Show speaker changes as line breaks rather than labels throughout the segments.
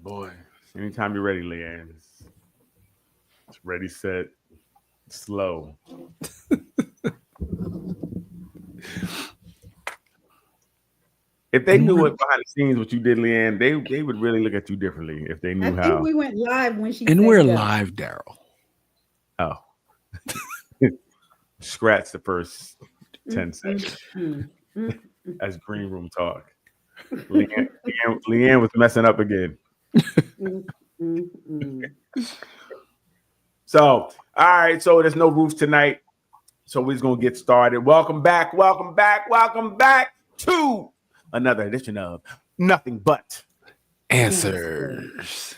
Boy, anytime you're ready, Leanne. It's ready, set, slow. If they
And
knew
we're
what behind the scenes what you did, Leanne, they would really look at you differently if they
I
knew
think
how.
we went live when she
and
said
we're
go.
live, Daryl.
Oh, scratch the first
Mm,
10 seconds.
mm, mm,
That's green room talk. Leanne was messing up again.
mm, mm.
So, all right. So there's no roofs tonight. So we're just gonna get started. Welcome back, welcome back, welcome back to another edition of Nothing But
Answers.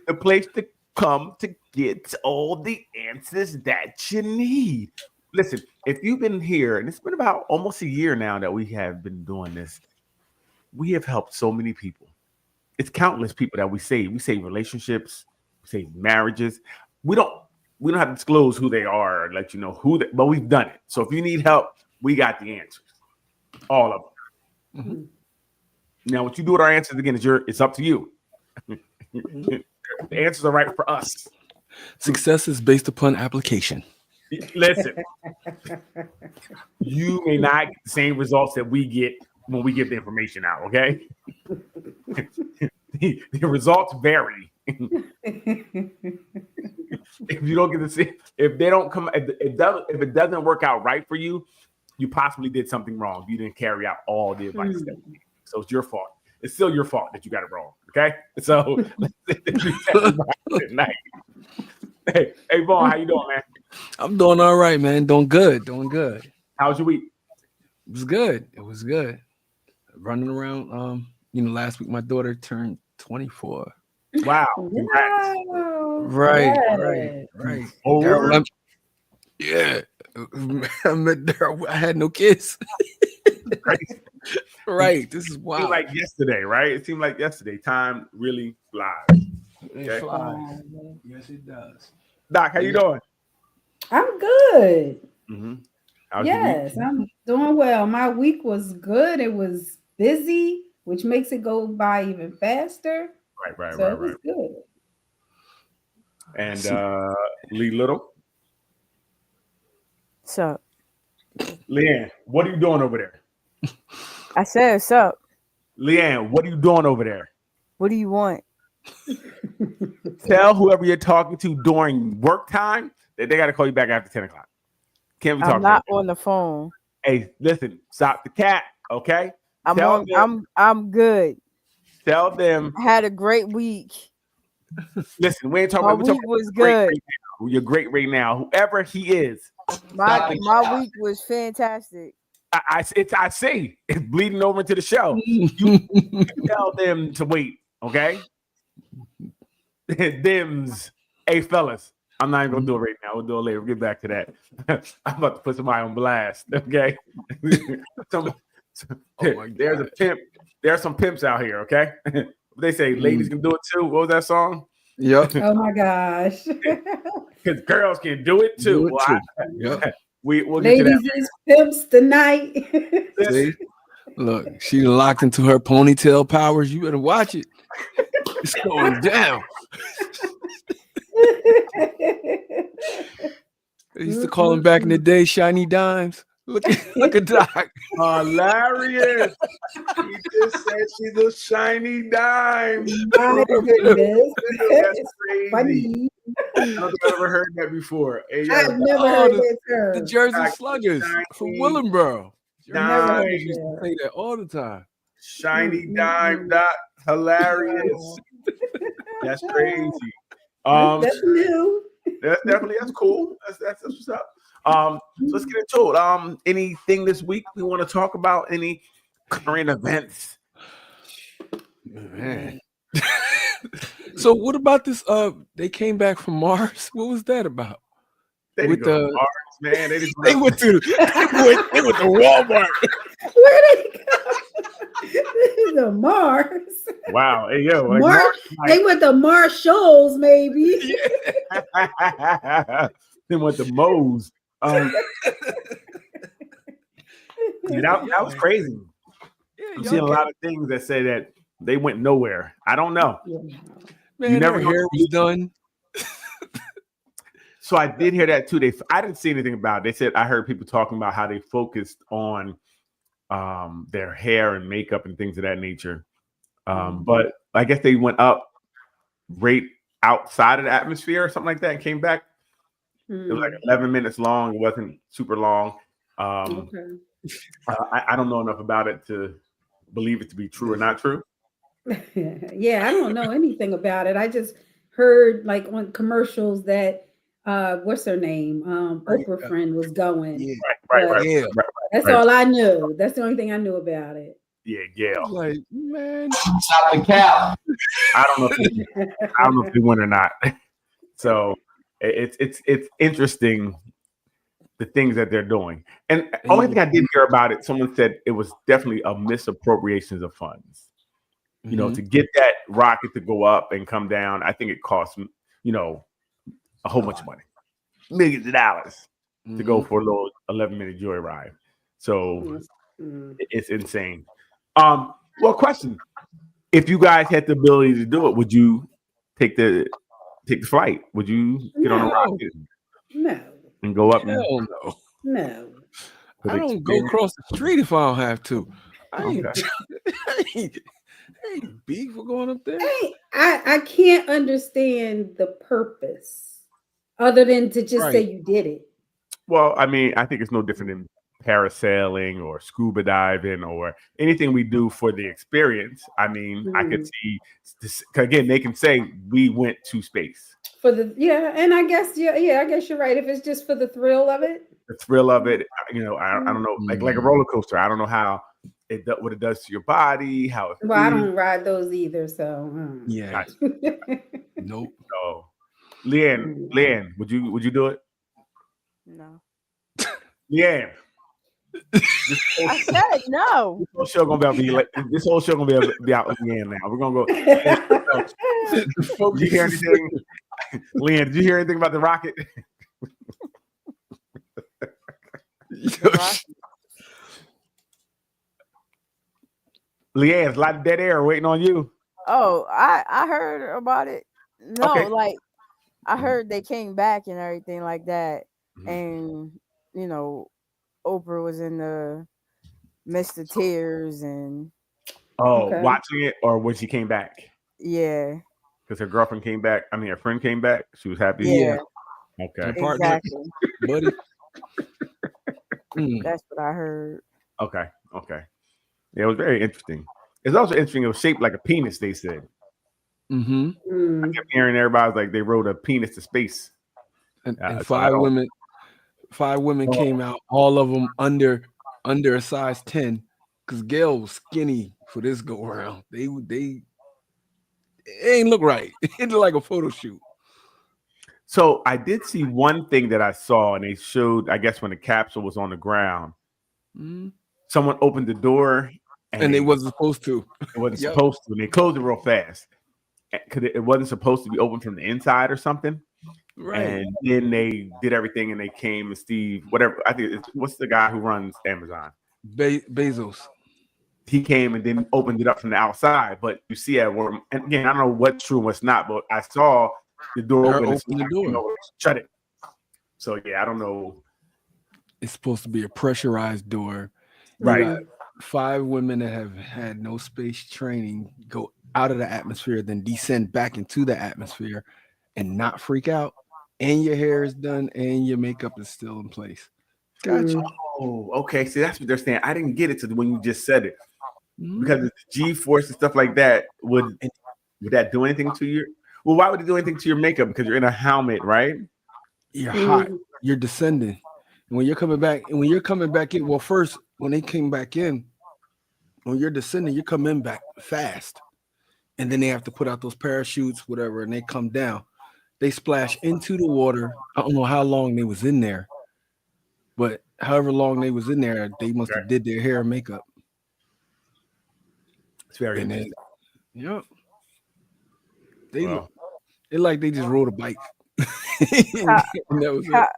the place to come to get all the answers that you need. Listen, if you've been here, and it's been about almost a year now that we have been doing this, we have helped so many people. It's countless people that we save. We save relationships, we save marriages. We don't we don't have to disclose who they are or let you know who they, but we've done it. So if you need help, we got the answers. All of them.
Mhm.
Now, what you do with our answers again is it's up to you. The answers are right for us.
Success is based upon application.
Listen, you may not get the same results that we get when we get the information out, okay? The results vary. If you don't get to see, if they don't come, if it doesn't work out right for you, you possibly did something wrong. You didn't carry out all the advice that we gave. So it's your fault. It's still your fault that you got it wrong. Okay. So tonight. Hey, Vaughn, how you doing, man?
I'm doing all right, man. Doing good. Doing good.
How was your week?
It was good. It was good. Running around. Last week my daughter turned 24.
Wow. Congrats.
Wow.
Right.
Yes.
Right.
Oh,
Daryl, yeah. I met Daryl. I had no kids.
crazy.
Right. This is
It
wild.
seemed like yesterday, right? It seemed like yesterday. Time really flies.
It flies. Yes, it does.
Doc, how you doing?
I'm good.
Mm-hmm. How's your week?
Yes, I'm doing well. My week was good. It was busy, which makes it go by even faster.
Right.
So it was good.
And Lee Little,
So
Leanne, what are you doing over there?
I said, "What's up?
Leanne, what are you doing over there?
What do you want?"
Tell whoever you're talking to during work time that they got to call you back after 10 o'clock. Can't be
I'm
talking.
not on the phone.
Hey, listen, stop the cat, okay?
I'm
Tell
on.
them,
I'm good.
tell them.
I had a great week.
Listen, we ain't talking
My
about. We're talking
week was
about great
good.
right now. You're great right now. Whoever he is,
My week was fantastic.
I see it's bleeding over into the show. You tell them to wait, okay? Dims, hey fellas, I'm not even gonna do it right now. We'll do it later. We'll get back to that. I'm about to put somebody on blast, okay? There's a pimp. There are some pimps out here, okay? They say ladies can do it too. What was that song?
Yep.
Oh my gosh.
Because girls can do it too.
Do it too. Yep.
We'll get to
Ladies
that.
is pimps tonight.
See? Look, she locked into her ponytail powers. You better watch it. It's going down. They used to call him back in the day shiny dimes. Look at Doc.
Hilarious. He just said she's a shiny dime.
My goodness.
That's crazy.
Funny.
I don't think I've ever heard that before. Hey, yo,
I've never heard that term.
The Jersey
Doc,
Sluggers from
shiny
Willenboro. Jersey
dime.
Sluggers used to play that all the time.
shiny dime. Dot. Hilarious. That's crazy.
That's new.
That's cool. That's what's up. So let's get into it. Anything this week we want to talk about? Any current events?
Man. So what about this? They came back from Mars. What was that about?
They
With
didn't go to
the-
Mars, man.
They went to Walmart.
Where they go? The Mars.
Wow. Hey yo, like
Mars. They went to Marshalls, maybe.
Then went to Moe's. Yeah, that was crazy. I'm seeing a lot of things that say that They went nowhere. I don't know.
Man,
never
her
know.
hair was done.
So I did hear that too. I didn't see anything about it. They said I heard people talking about how they focused on their hair and makeup and things of that nature. But I guess they went up right outside of the atmosphere or something like that and came back. It was like 11 minutes long. It wasn't super long.
Okay.
I don't know enough about it to believe it to be true or not true.
Yeah, I don't know anything about it. I just heard like on commercials that what's her name? Oprah friend was going.
Yeah,
But
yeah.
that's all I knew. That's the only thing I knew about it.
Yeah, Gail.
Like, man,
Stop the cap.
I don't know if they win or not. So it's interesting the things that they're doing. And the only thing I did hear about it, someone said it was definitely a misappropriations of funds. You know, to get that rocket to go up and come down, I think it costs, you know, a whole bunch of money, millions of dollars to go for a little 11-minute joyride. So it's insane. Well, question: if you guys had the ability to do it, would you take the flight? Would you get on a rocket
No.
and go up?
hell no.
No.
I don't go across the street if I don't have to. I ain't,
Okay.
I ain't beef for going up there.
I can't understand the purpose other than to just say you did it.
Well, I mean, I think it's no different than parasailing or scuba diving or anything we do for the experience. I mean, I could see this, again, they can say we went to space.
For the and I guess I guess you're right. If it's just for the thrill of it.
The thrill of it, you know, I don't know, like a roller coaster. I don't know how what it does to your body, how it feels.
Well, I don't ride those either, so
Yeah. Nope.
So, Leanne, would you do it?
No.
Leanne.
I said no.
This whole show gonna be out with Leanne now. We're gonna go. Did you hear anything? Leanne, did you hear anything about the rocket? Leanne's a lot of dead air waiting on you.
Oh, I heard about it. No,
Okay.
like I heard they came back and everything like that, and you know, Oprah was in the midst of tears and
watching it, or when she came back
yeah,
because her girlfriend came back. I mean, her friend came back. She was happy.
yeah,
Okay.
exactly.
Buddy.
That's what I heard.
Okay. Yeah, it was very interesting. It's also interesting. It was shaped like a penis. They said. I kept hearing everybody like they rode a penis to space.
And
so
five women came out, all of them under a size 10, because Gail was skinny for this go around. They it ain't look right. It looked like a photo shoot.
So I did see one thing that I saw, and they showed, I guess, when the capsule was on the ground, someone opened the door,
and they wasn't supposed to.
It wasn't supposed to, and they closed it real fast because it wasn't supposed to be open from the inside or something.
Right.
And then they did everything, and they came, and Steve, whatever, I think what's the guy who runs Amazon?
Bezos.
He came and then opened it up from the outside. But you see at work, and again, I don't know what's true and what's not, but I saw the door open the door. Shut it. So yeah, I don't know.
It's supposed to be a pressurized door.
Right.
5 women that have had no space training go out of the atmosphere, then descend back into the atmosphere and not freak out. And your hair is done and your makeup is still in place. Gotcha.
Oh, okay. See, that's what they're saying. I didn't get it to when you just said it. Because the G-force and stuff like that, would that do anything to your? Well, why would it do anything to your makeup? Because you're in a helmet, right?
You're hot. You're descending. And when you're coming back in, well, first, when they came back in, when you're descending, you're coming back fast. And then they have to put out those parachutes, whatever, and they come down. They splash into the water. I don't know how long they was in there, but however long they was in there, they must have did their hair and makeup.
It's very interesting.
Yep. They like they just rode a bike. And that was it.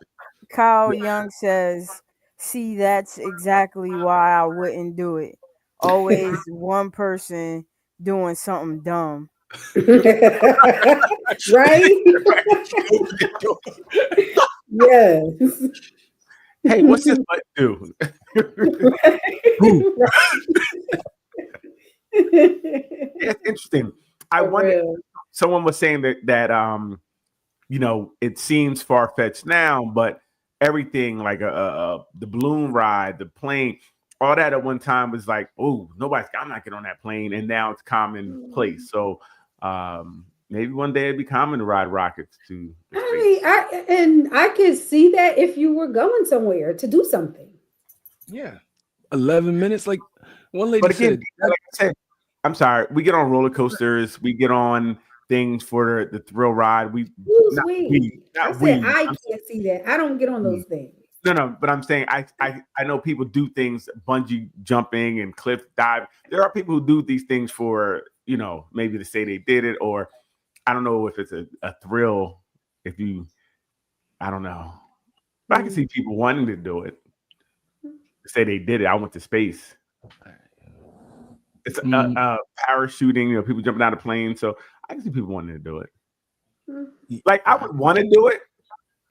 Kyle Young says, "See, that's exactly why I wouldn't do it. Always one person doing something dumb.
Right? Yes.
Hey, what's this butt do? It's interesting. I
For
wonder.
real.
Someone was saying that you know, it seems far fetched now, but everything like the balloon ride, the plane, all that at one time was like, oh, I'm not getting on that plane, and now it's commonplace. So maybe one day it'd be common to ride rockets to the space.
I could see that if you were going somewhere to do something.
Yeah, 11 minutes. Like one lady
But again,
said,
like I said, I'm sorry, we get on roller coasters, we get on things for the thrill ride.
I
Not
said
we.
I can't see that. I don't get on those things.
No, but I'm saying I know people do things, bungee jumping and cliff dive. There are people who do these things for, you know, maybe to say they did it, or I don't know if it's a thrill. I don't know. But I can see people wanting to do it. Say they did it. I went to space. It's parachuting, you know, people jumping out of planes. So I can see people wanting to do it. Like I would want to do it.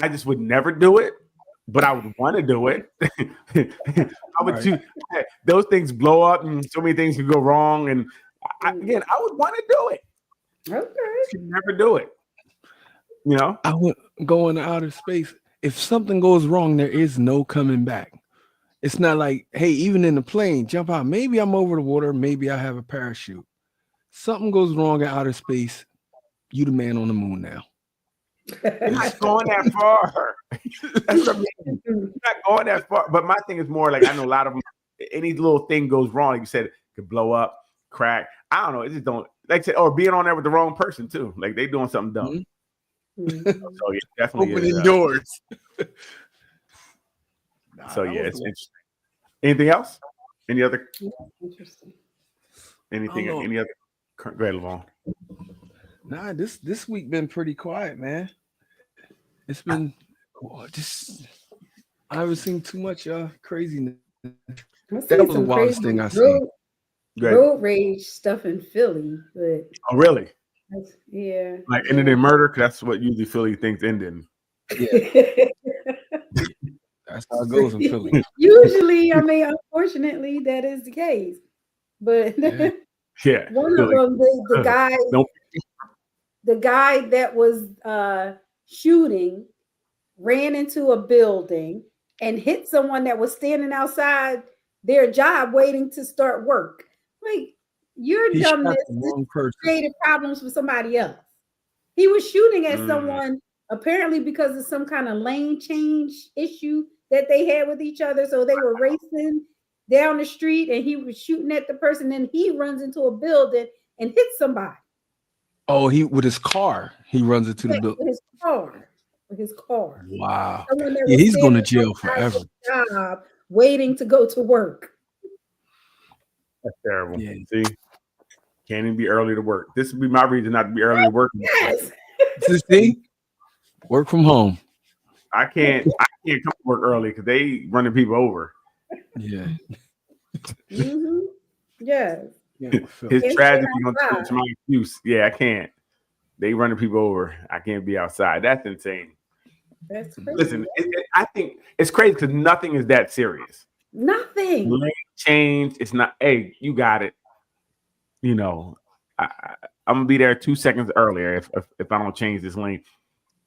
I just would never do it. But I would want to do it. I would choose. Those things blow up, and so many things can go wrong. And I would want to do it.
Okay.
You never do it. You know,
I would go into outer space. If something goes wrong, there is no coming back. It's not like, hey, even in the plane, jump out. Maybe I'm over the water. Maybe I have a parachute. Something goes wrong in outer space. You the man on the moon now.
you're not going that far. That's what I mean. You're not going that far. But my thing is more like I know a lot of them. Any little thing goes wrong, like you said, it could blow up, crack. I don't know. It just don't like I said, or being on there with the wrong person too. Like they doing something dumb. So yeah, definitely
Opening doors.
So yeah, it's interesting. Anything else? Any other?
Interesting.
Anything? Any other? Go ahead, Lavon.
Nah, this week been pretty quiet, man. It's been I haven't seen too much craziness. That was the wildest thing I seen.
Road rage stuff in Philly, but
oh really?
Yeah.
Like ended in murder, because that's what usually Philly thinks ending.
Yeah. That's how it goes in Philly.
Usually, I mean, unfortunately, that is the case. But
yeah,
one
Philly.
of them, the guy that was shooting ran into a building and hit someone that was standing outside their job waiting to start work. Like, your dumbness created problems for somebody else. He was shooting at someone apparently because of some kind of lane change issue that they had with each other. So they were racing down the street and he was shooting at the person. Then he runs into a building and hits somebody.
Oh, with his car, he runs into the building.
With his car.
Wow. Yeah, he's going to jail forever.
Job, waiting to go to work.
That's terrible. Yeah. See, can't even be early to work. This would be my reason not to be early to work.
Yes.
See, work from home.
I can't come to work early because they running people over.
Yeah.
Mm-hmm. Yes.
His tragedy is my excuse. Yeah, I can't. They running people over. I can't be outside. That's insane.
That's crazy.
Listen, I think it's crazy because nothing is that serious.
Nothing.
Lane change. It's not. Hey, you got it. You know, I'm gonna be there 2 seconds earlier if I don't change this lane.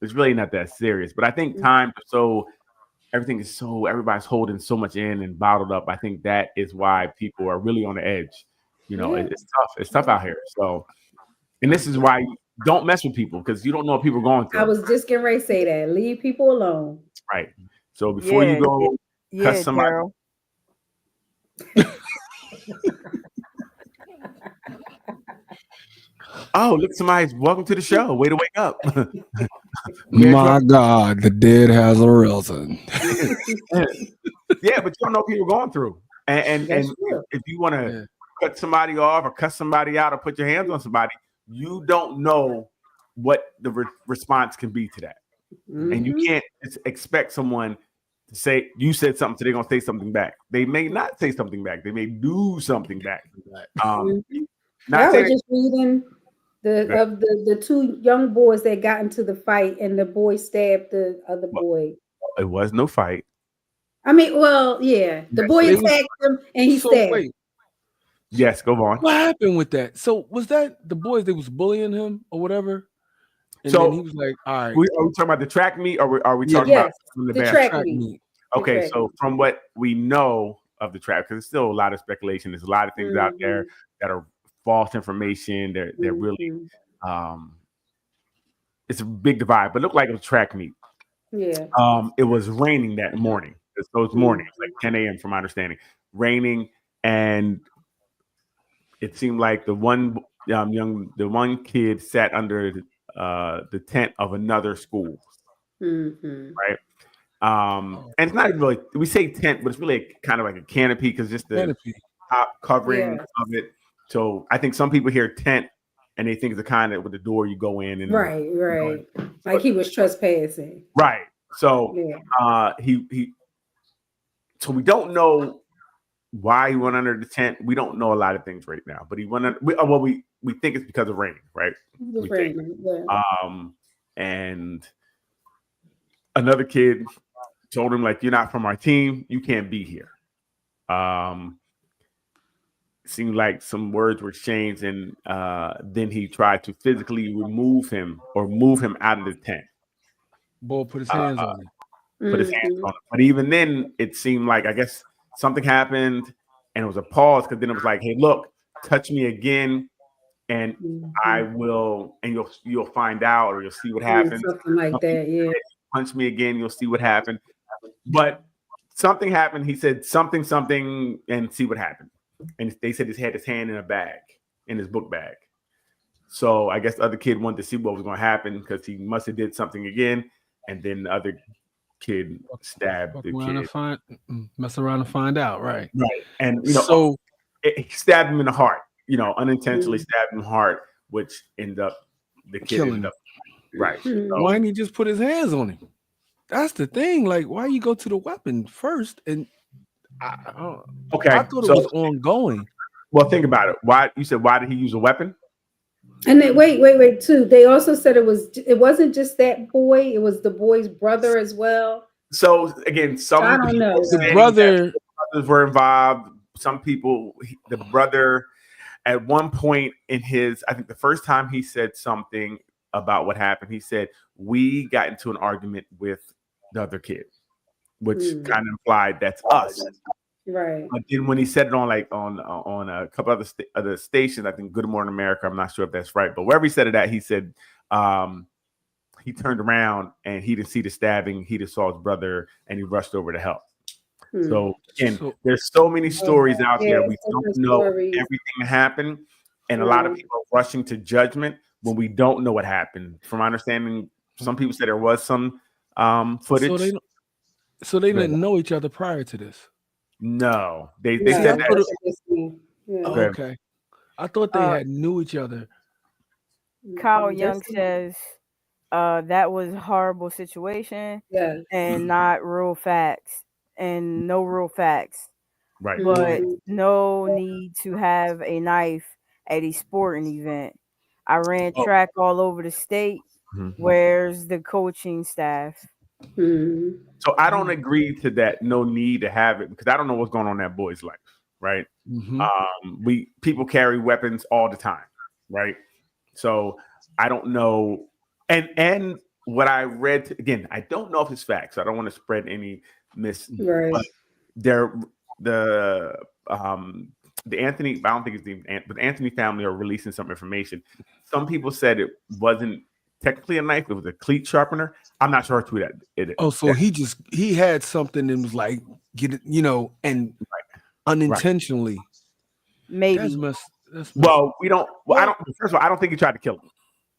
It's really not that serious. But I think everybody's holding so much in and bottled up. I think that is why people are really on the edge. You know, it's tough. It's tough out here. So, and this is why you don't mess with people because you don't know what people are going through.
I was just getting ready to say that. Leave people alone.
Right. So before you go cuss somebody.
Daryl.
Oh, look, somebody's welcome to the show. Way to wake up.
My God, the dead has arisen.
Yeah, but you don't know what people are going through. And if you want to cut somebody off or cut somebody out or put your hands on somebody, you don't know what the response can be to that. Mm-hmm. And you can't expect someone to say, you said something, so they're going to say something back. They may not say something back. They may do something back. Not
I was
saying
just reading the two young boys that got into the fight, and the boy stabbed the other boy.
it was no fight.
I mean, well, yeah, the boy
It was-
attacked him, and he
So
stabbed.
wait,
Yes, go on.
what happened with that? So was that the boys that was bullying him or whatever? And
So-
then he was like, "All right,
Are we talking about the track meet, or are we
Yeah.
talking about
Yes,
from the
the
band?
track
track
meet.
meet."
Okay,
track
so from what we know of the track, because there's still a lot of speculation, there's a lot of things out there that are false information. They're really it's a big divide, but it looked like it was track meet.
Yeah.
It was raining that morning. It's those mornings, like 10 a.m. from my understanding, raining, and it seemed like the one kid sat under the tent of another school, right? And it's not even really, we say tent, but it's really kind of like a canopy because just the
Canopy.
top covering
Yeah.
of it. So I think some people hear tent and they think it's the kind of with the door you go in and
Right. Like he was trespassing.
right. So
Yeah.
So we don't know why he went under the tent. We don't know a lot of things right now, but he went under, we think it's because of rain, right?
It was
We think.
raining. Yeah.
And another kid told him, like, you're not from our team, you can't be here. Seemed like some words were exchanged, and then he tried to physically move him out of the tent.
Boy put his hands on him.
Put his hands on him. But even then, it seemed like, I guess something happened and it was a pause, because then it was like, hey, look, touch me again and I will, and you'll find out, or you'll see what happens.
Something like that, yeah.
Punch me again, you'll see what happened. But something happened. He said something, and see what happened. And they said he had his hand in a bag, in his book bag. So I guess the other kid wanted to see what was going to happen, because he must have did something again. And then the other kid stabbed the kid.
Mess around and find out, right?
Right. And,
so
he stabbed him in the heart, unintentionally stabbed him in the heart, which ended up, the kid
killing
ended up, right. So,
why didn't he just put his hands on him? That's the thing. Like, why you go to the weapon first? And I thought it was ongoing.
Well, think about it. Why did he use a weapon?
And then wait, too. They also said it wasn't just that boy, it was the boy's brother as well.
So again,
I don't know.
The brothers
were involved. Some people, the brother, at one point in I think the first time he said something about what happened, he said, we got into an argument with the other kid, which kind of implied that's us.
Right.
But then when he said it on a couple other stations, I think Good Morning America, I'm not sure if that's right, but wherever he said it at, he said he turned around and he didn't see the stabbing. He just saw his brother and he rushed over to help. So again, there's so many stories out there. We don't know everything that happened. And a lot of people are rushing to judgment when we don't know what happened. From my understanding, some people said there was some footage.
So they didn't know each other prior to this?
No, they said that.
Okay. I thought they had knew each other.
Kyle Young says that was a horrible situation and not real facts and no real facts.
Right.
But no need to have a knife at a sporting event. I ran track all over the state. Where's the coaching staff?
So I don't agree to that. No need to have it, because I don't know what's going on in that boy's life. Right. People carry weapons all the time. Right. So I don't know. And what I read, again, I don't know if it's facts. I don't want to spread any but the Anthony, I don't think it's but the Anthony family are releasing some information. Some people said it wasn't technically a knife, it was a cleat sharpener. I'm not sure who that it is.
Oh, so he had something and was like, get it, and unintentionally.
Maybe.
Well, we don't. Well, I don't. First of all, I don't think he tried to kill him,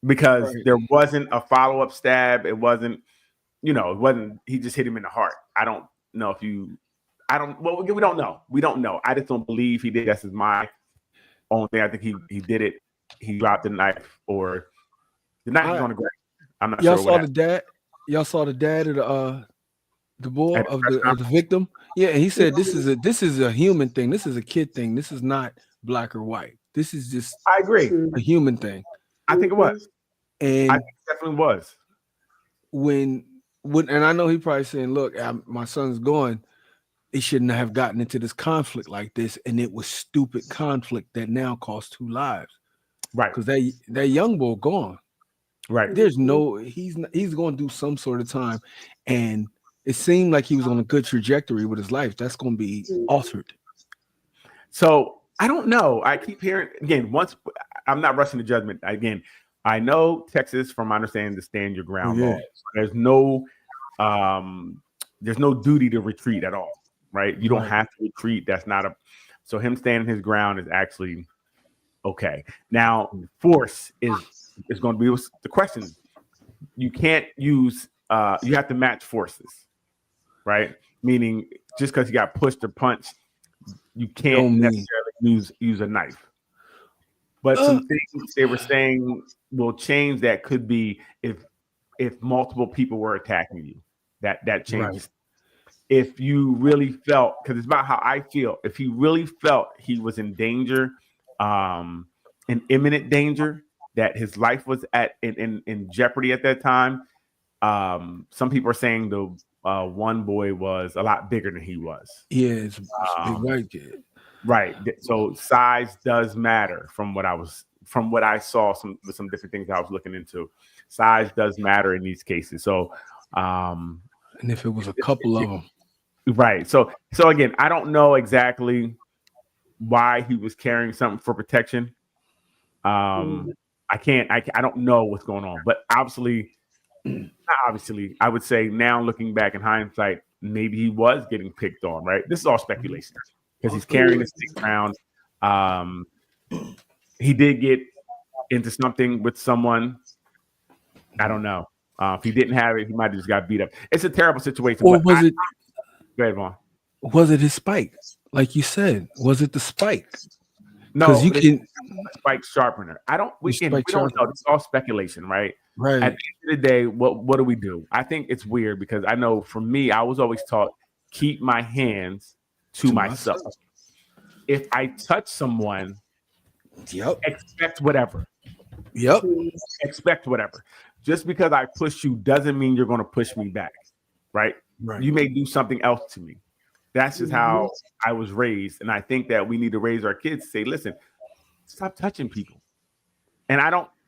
because there wasn't a follow-up stab. It wasn't. It wasn't. He just hit him in the heart. I don't know if you. I don't. Well, we don't know. We don't know. I just don't believe he did. That's my only thing. I think he did it. He dropped the knife, or the knife was on the ground. I'm not
Y'all
sure.
Saw the dad. Y'all saw the dad of the boy of the victim. Yeah, and he said this is a human thing. This is a kid thing. This is not black or white. This is just
I agree.
a human thing.
I think it was.
And
I think it definitely was.
when and I know he probably saying, look, my son's going, it shouldn't have gotten into this conflict like this, and it was stupid conflict that now cost 2 lives.
Right.
Because that young boy gone.
Right.
There's no, he's going to do some sort of time, and it seemed like he was on a good trajectory with his life. That's going to be altered.
So I don't know. I keep hearing again. Once I'm not rushing to judgment. Again, I know Texas, from my understanding, the stand your ground law. There's no duty to retreat at all. Right? You don't have to retreat. That's not a. So him standing his ground is actually okay. Now, force is going to be the question. You can't use. You have to match forces, right? Meaning, just because you got pushed or punched, you can't necessarily use a knife. But some things they were saying will change. That could be if multiple people were attacking you. That changes. Right. If you really felt, because it's about how I feel. If he really felt he was in danger, in imminent danger, that his life was in jeopardy at that time. Some people are saying the one boy was a lot bigger than he was.
Yeah, it's a big white kid.
Right. So size does matter from what I saw some different things I was looking into. Size does matter in these cases. So
and if it was a couple of them.
Right. So again, I don't know exactly why he was carrying something for protection. I don't know what's going on, but obviously, I would say now looking back in hindsight, maybe he was getting picked on, right? This is all speculation because he's carrying a stick around. He did get into something with someone. I don't know. If he didn't have it, he might have just got beat up. It's a terrible situation.
Or was it?
Go ahead, Vaughn.
Was it his spike? Like you said, was it the spike?
No,
you can
spike sharpener. We don't know. It's all speculation, right?
Right.
At the end of the day, what do we do? I think it's weird because I know for me, I was always taught keep my hands to myself. If I touch someone, expect whatever. Expect whatever. Just because I push you doesn't mean you're going to push me back, right? You may do something else to me. That's just how I was raised. And I think that we need to raise our kids to say, listen, stop touching people. And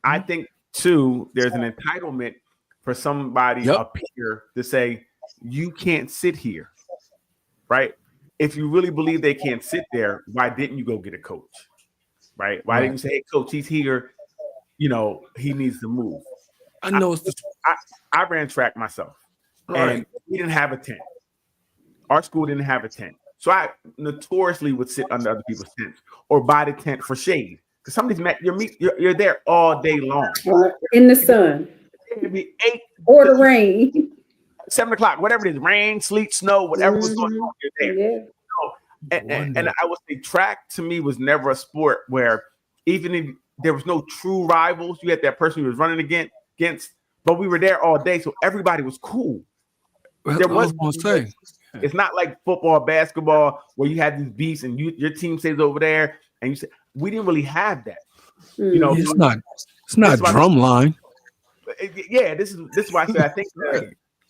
I think too, there's an entitlement for somebody up here to say, you can't sit here, right? If you really believe they can't sit there, why didn't you go get a coach, right? Why didn't you say, hey, coach, he's here. He needs to move.
I know
I ran track myself, and we didn't have a tent. Our school didn't have a tent. So I notoriously would sit under other people's tents or buy the tent for shade. Because some of these you're there all day long.
In the sun.
It'd be 8
or the rain.
7 o'clock, whatever it is, rain, sleet, snow, whatever was going on, you're there.
Yeah.
And I would say track to me was never a sport where even if there was no true rivals, you had that person who was running against, but we were there all day, so everybody was cool. It's not like football, basketball, where you had these beasts and your team stays over there, and you say we didn't really have that.
It's not drumline.
Yeah, this is why I say I think,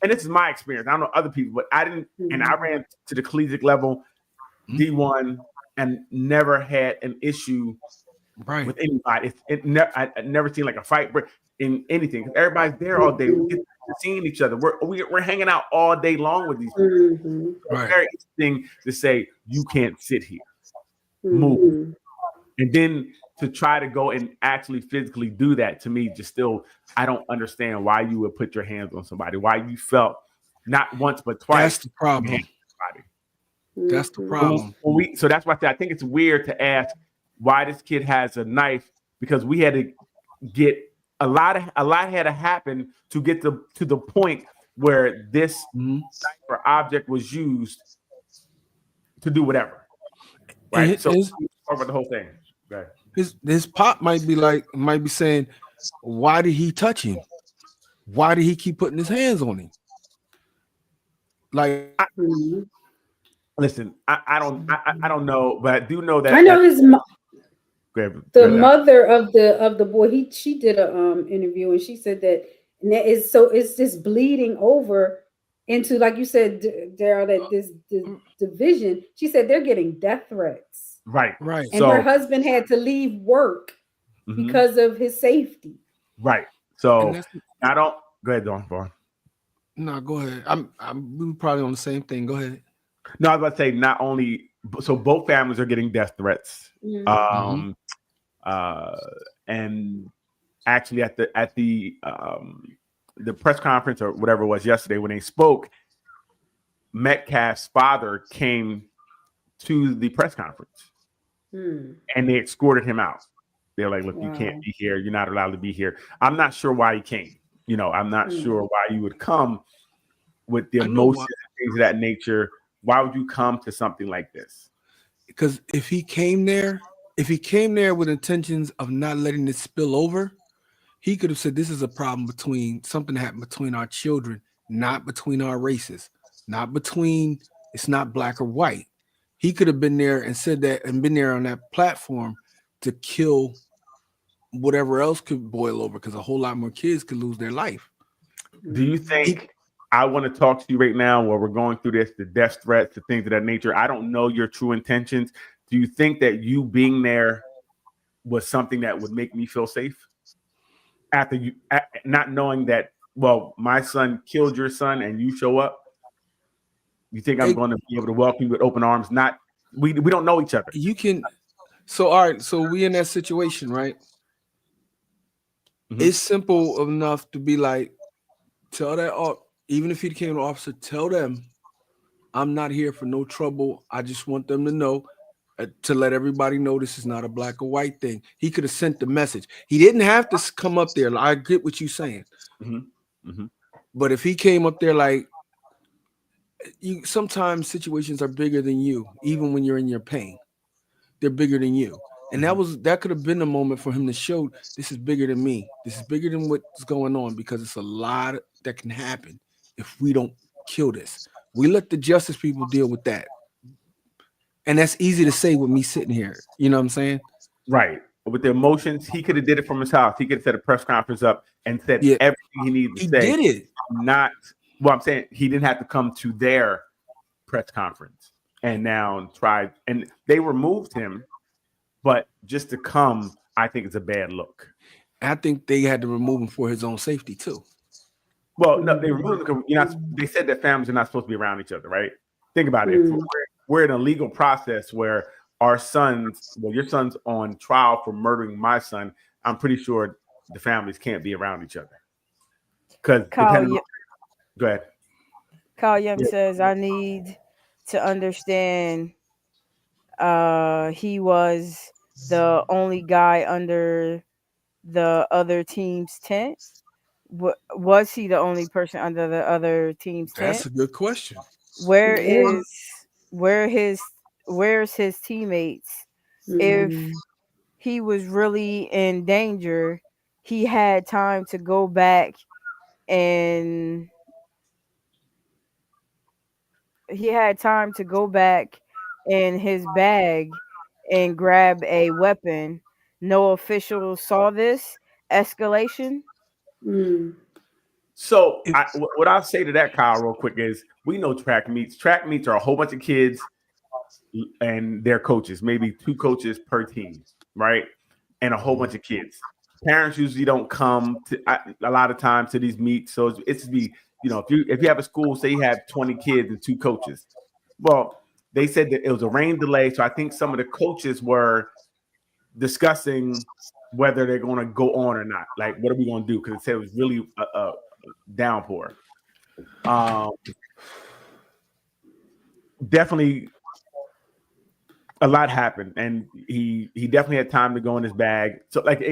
and this is my experience. I don't know other people, but I didn't, and I ran to the collegiate level, D1, and never had an issue with anybody. I never seen like a fight in anything. Everybody's there all day. We're seeing each other. We're hanging out all day long with these people. It's very interesting to say you can't sit here, move, and then to try to go and actually physically do that. To me, just still, I don't understand why you would put your hands on somebody. Why you felt not once but twice.
That's the problem. That's the problem.
So that's why I think it's weird to ask why this kid has a knife, because we had to get a lot had to happen to get to the point where this or object was used to do whatever. Right. So talk about the whole thing. Right.
His pop might be saying, why did he touch him? Why did he keep putting his hands on him? Like,
listen, I don't know, but I do know that
I know his mom.
Go ahead.
The
Go ahead.
mother of the boy, she did a interview, and she said that it's just bleeding over into, like you said, Daryl, that this division. She said they're getting death threats,
Right.
Right.
and her husband had to leave work because of his safety.
Right. So I don't go ahead, Vaughn.
No, go ahead. We probably on the same thing. Go ahead.
No, I was about to say not only so both families are getting death threats. And actually at the press conference or whatever it was yesterday when they spoke, Metcalf's father came to the press conference and they escorted him out. They're like, look, you can't be here. You're not allowed to be here. I'm not sure why he came. You know, I'm not sure why you would come with the emotions and things of that nature. Why would you come to something like this?
Because if he came there with intentions of not letting it spill over, he could have said this is a problem between something that happened between our children, not between our races, it's not black or white. He could have been there and said that and been there on that platform to kill whatever else could boil over, because a whole lot more kids could lose their life.
Do you think I want to talk to you right now while we're going through this, the death threats, the things of that nature? I don't know your true intentions. Do you think that you being there was something that would make me feel safe? After you not knowing that, well, my son killed your son and you show up, you think I'm going to be able to welcome you with open arms? Not, we don't know each other.
You can. So, all right. So we in that situation, right? It's simple enough to be like, tell that, even if he became an officer, tell them I'm not here for no trouble. I just want them to know, to let everybody know this is not a black or white thing. He could have sent the message. He didn't have to come up there. I get what you're saying. But if he came up there like, sometimes situations are bigger than you, even when you're in your pain. They're bigger than you. And that could have been a moment for him to show this is bigger than me. This is bigger than what's going on, because it's a lot that can happen if we don't kill this. We let the justice people deal with that. And that's easy to say with me sitting here. You know what I'm saying?
Right. With the emotions, he could have did it from his house. He could have set a press conference up and said everything he needed to say.
He did it.
I'm saying he didn't have to come to their press conference and now try. And they removed him. But just to come, I think it's a bad look.
I think they had to remove him for his own safety too.
Well, no, they removed him. They said that families are not supposed to be around each other, right? Think about it. We're in a legal process where your son's on trial for murdering my son. I'm pretty sure the families can't be around each other. Because go ahead.
Kyle Young says, I need to understand. He was the only guy under the other team's tent. Was he the only person under the other team's tent?
That's a good question.
Where's his teammates? If he was really in danger, he had time to go back and in his bag and grab a weapon. No official saw this escalation.
So what I'll say to that, Kyle, real quick, is we know track meets. Track meets are a whole bunch of kids and their coaches, maybe 2 coaches per team, right? And a whole bunch of kids. Parents usually don't come to a lot of times to these meets. So it's if you have a school, say you have 20 kids and 2 coaches. Well, they said that it was a rain delay, so I think some of the coaches were discussing whether they're going to go on or not. Like, what are we going to do? Because it said it was really a downpour. Definitely, a lot happened, and he definitely had time to go in his bag. So, like,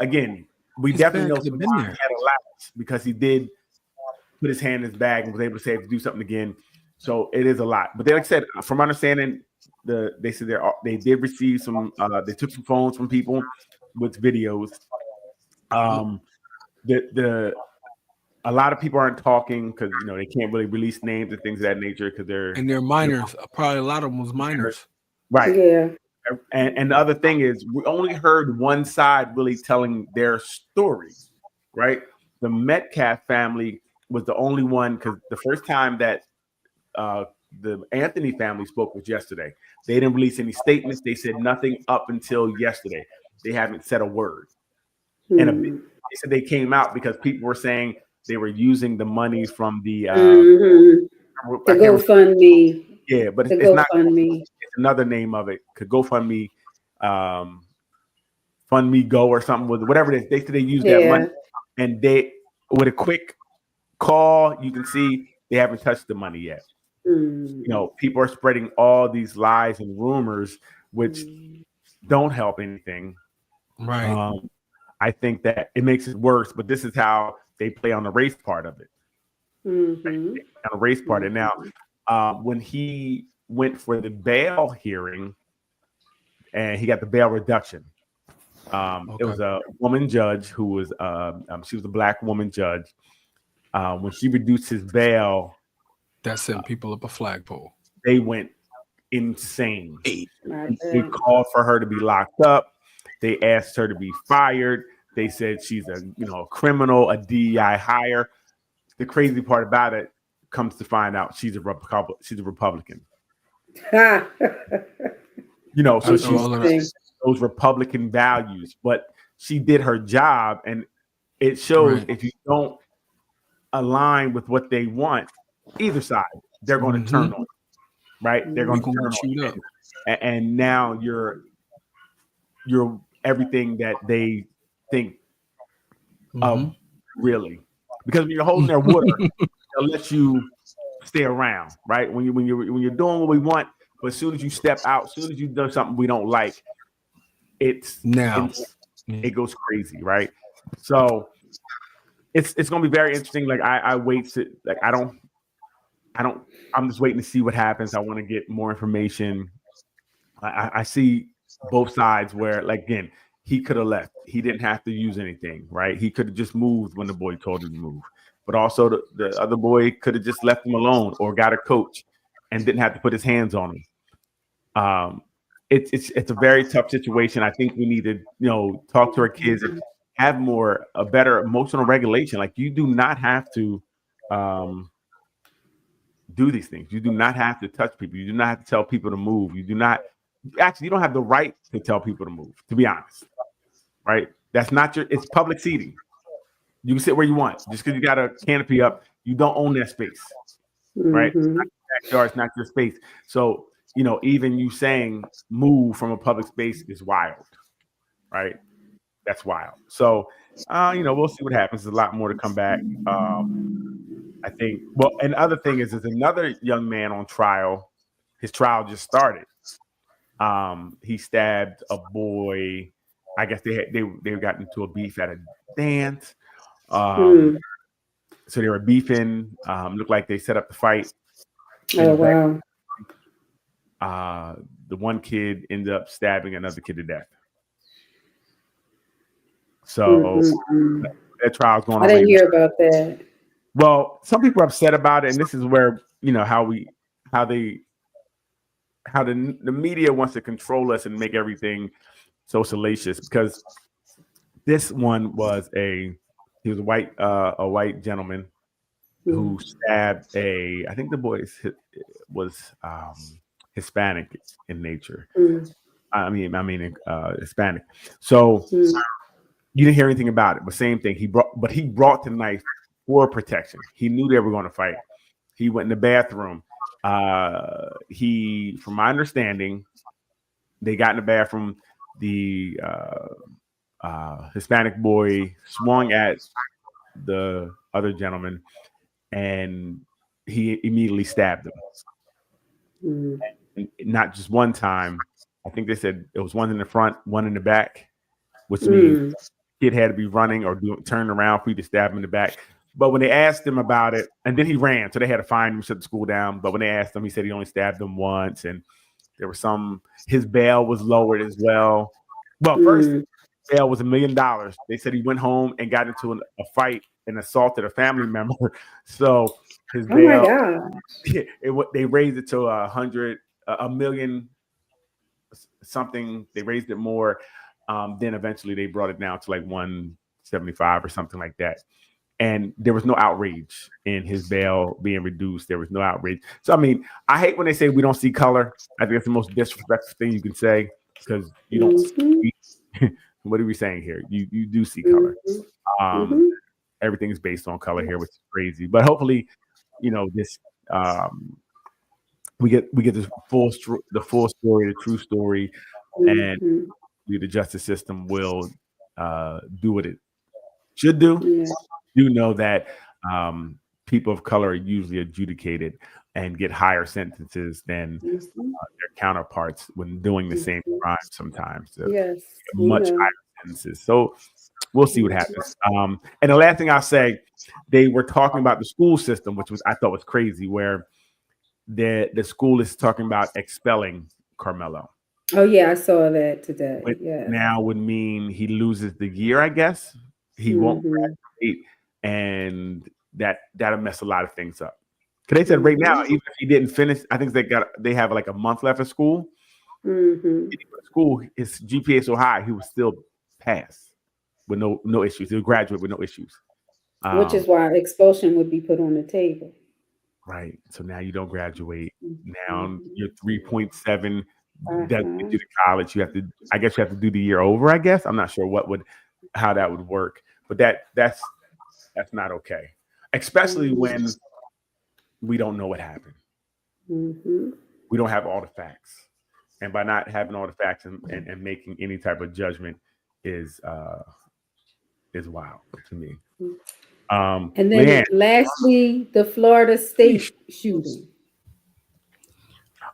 again, we definitely know he had a lot because he did put his hand in his bag and was able to say to do something again. So it is a lot. But like I said, from my understanding, they said they did receive some. They took some phones from people with videos. A lot of people aren't talking because they can't really release names and things of that nature because they're
minors. Probably a lot of them was minors.
Right.
Yeah.
And the other thing is, we only heard one side really telling their story, right? The Metcalf family was the only one, because the first time that the Anthony family spoke was yesterday. They didn't release any statements. They said nothing up until yesterday. They haven't said a word. And they said they came out because people were saying they were using the money from the
GoFundMe.
Yeah, but
The
it's not.
GoFundMe.
It's another name of it. Could GoFundMe, Fund Me Go or something with whatever it is. They said they use that money, and they with a quick call, you can see they haven't touched the money yet. You know, people are spreading all these lies and rumors, which don't help anything.
Right.
I think that it makes it worse, but this is how they play on the race part of it. On the race part. And now, when he went for the bail hearing and he got the bail reduction, it was a woman judge who was, she was a black woman judge. When she reduced his bail,
that sent people up a flagpole.
They went insane. They called for her to be locked up. They asked her to be fired. They said she's a criminal, a DEI hire. The crazy part about it comes to find out she's a Republican. So she's those Republican values, but she did her job, and it shows if you don't align with what they want, either side, they're going to turn on you, right? They're going to turn on you. And now you're everything that they think of, really, because when you're holding their water, they'll let you stay around, right? When you're doing what we want, but as soon as you step out, as soon as you do something we don't like, it goes crazy, right? So it's going to be very interesting. Like I wait to I'm just waiting to see what happens. I want to get more information. I see both sides where, like, again, he could have left. He didn't have to use anything, right? He could have just moved when the boy told him to move. But also the other boy could have just left him alone or got a coach and didn't have to put his hands on him. It's a very tough situation. I think we need to, talk to our kids and have a better emotional regulation. Like, you do not have to do these things. You do not have to touch people. You do not have to tell people to move. You don't have the right to tell people to move, to be honest, right? That's not it's public seating. You can sit where you want. Just because you got a canopy up, you don't own that space, right? It's not your backyard, it's not your space. So, even you saying move from a public space is wild, right? That's wild. So, we'll see what happens. There's a lot more to come back. I think, and the other thing is there's another young man on trial. His trial just started. He stabbed a boy. I guess they got into a beef at a dance. So they were beefing. Looked like they set up the fight.
Oh, wow.
The one kid ended up stabbing another kid to death. So that trial's going on.
I didn't hear about that.
Well, some people are upset about it, and this is where how the media wants to control us and make everything so salacious. Because this one was a white gentleman who stabbed I think the boy was Hispanic in nature. I mean Hispanic. So you didn't hear anything about it, but same thing. He brought the knife for protection. He knew they were going to fight. He went in the bathroom. From my understanding, they got in the bathroom. The Hispanic boy swung at the other gentleman, and he immediately stabbed him. And not just one time. I think they said it was one in the front, one in the back, which means the kid had to be running or turn around for you to stab him in the back. But when they asked him about it, and then he ran, so they had to find him, shut the school down. But when they asked him, he said he only stabbed them once, and there was his bail was lowered as well. Well, first bail was $1 million. They said he went home and got into a fight and assaulted a family member. So his bail, they raised it to $1 million something. They raised it more. Then eventually they brought it down to like 175 or something like that. And there was no outrage in his bail being reduced. There was no outrage. So I mean, I hate when they say we don't see color. I think it's the most disrespectful thing you can say because you don't. See, what are we saying here? You do see color. Everything is based on color here, which is crazy. But hopefully, this we get the full story, the true story, and the justice system will do what it should do. You know that people of color are usually adjudicated and get higher sentences than their counterparts when doing the same crime sometimes. So much higher sentences. So we'll see what happens. And the last thing I'll say, they were talking about the school system, which I thought was crazy, where the school is talking about expelling Carmelo.
Oh yeah, I saw that today.
Which
yeah.
now would mean he loses the year, I guess. He won't graduate, and that'll mess a lot of things up. Because they said right now, even if he didn't finish, I think they have like a month left of school. School, his GPA is so high, he would still pass with no issues. He'll graduate with no issues.
Which is why expulsion would be put on the table.
Right. So now you don't graduate. Now you're 3.7 doesn't get you to college. You have to, I guess you have to do the year over, I guess. I'm not sure how that would work. But that's not okay. Especially when we don't know what happened. We don't have all the facts. And by not having all the facts and making any type of judgment is wild to me.
And then lastly, the Florida State shooting.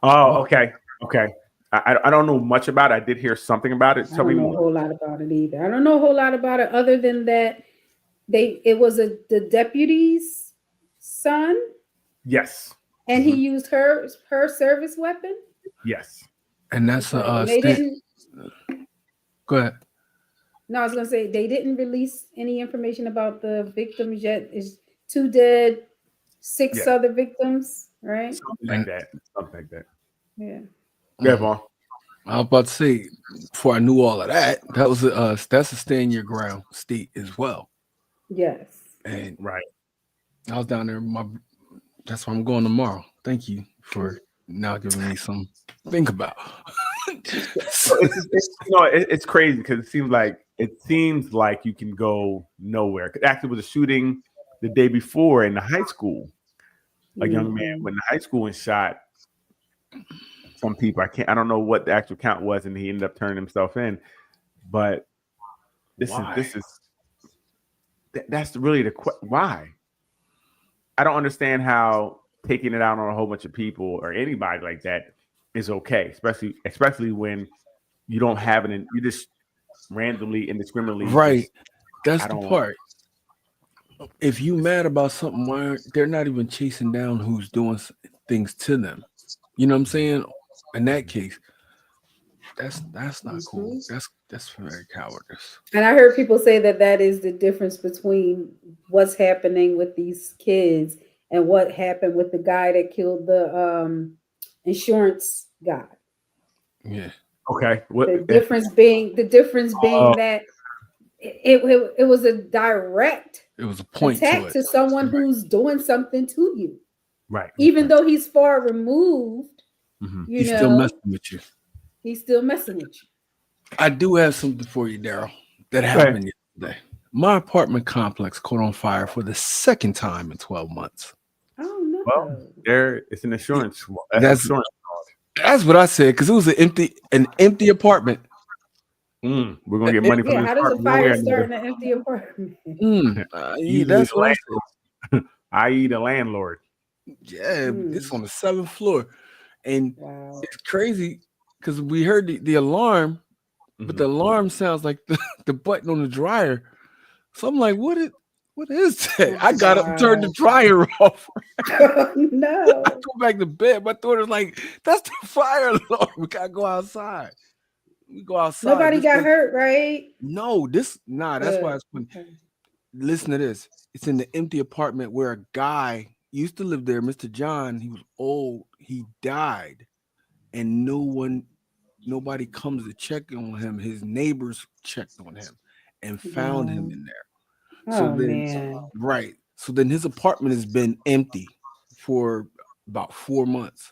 Oh, okay. I don't know much about it. I did hear something about it.
I don't know a whole lot about it either. I don't know a whole lot about it other than that it was the deputy's son.
Yes.
And he used her service weapon.
Yes.
And that's
they didn't.
Go ahead.
No, I was gonna say they didn't release any information about the victims yet. It's 2 dead, 6 other victims, right?
Something like that.
Yeah.
Go ahead, Vaughn.
I was about to say, before I knew all of that, that's a stand your ground state as well.
Yes.
And
right.
I was down there. That's where I'm going tomorrow. Thank you for now giving me some to think about.
It's crazy because it seems like you can go nowhere. Actually, it was a shooting the day before in the high school. A young man went to high school and shot some people. I don't know what the actual count was, and he ended up turning himself in. But that's really why. I don't understand how taking it out on a whole bunch of people or anybody like that is okay, especially when you don't have it and you just randomly, indiscriminately.
Right. That's the part. If you mad about something, why they're not even chasing down who's doing things to them? You know what I'm saying? In that case, that's not cool. That's very cowardice.
And I heard people say that is the difference between what's happening with these kids and what happened with the guy that killed the insurance guy.
Yeah.
Okay.
The difference being that it was a direct.
It was a point
attack to someone who's doing something to you.
Right.
Even though he's far removed,
he's still messing with you.
He's still messing with you.
I do have something for you, Daryl, that happened yesterday. My apartment complex caught on fire for the second time in 12 months.
Oh no!
Well, it's an insurance.
That's what I said because it was an empty apartment.
We're gonna get money from this.
How does a fire start in an empty apartment?
That's what I said.
I.e. the landlord.
Yeah, it's on the 7th floor, and it's crazy because we heard the alarm, but the alarm sounds like the button on the dryer. So I'm like, what is that? I got up, turned the dryer off.
No,
I go back to bed. My daughter's like, that's the fire alarm. We gotta go outside. We go outside.
Nobody got hurt, right?
No, that's why it's funny. Okay. Listen to this. It's in the empty apartment where a guy used to live there, Mr. John. He was old. He died, and no one nobody comes to check on him. His neighbors checked on him and found him in there. So
Oh
then,
man.
right. So then his apartment has been empty for about 4 months.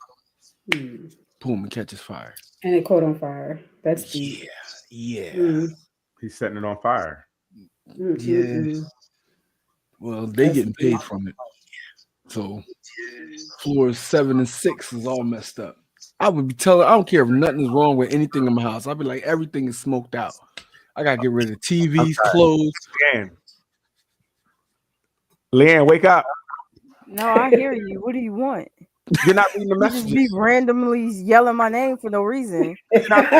Hmm.
Boom, and catches fire.
And it caught on fire. That's deep.
Yeah.
Mm,
He's setting it on fire.
mm,
Yeah.
mm, mm.
Well, they
That's
getting paid
deep.
from it. So floors 7 and 6 is all messed up. I would be telling, I don't care if nothing is wrong with anything in my house. I'd be like, everything is smoked out. I gotta get rid of TVs, clothes.
Leanne, wake up.
No, I hear you. What do you want?
You're not reading the
You just be
messages.
randomly yelling my name for no reason.
You're not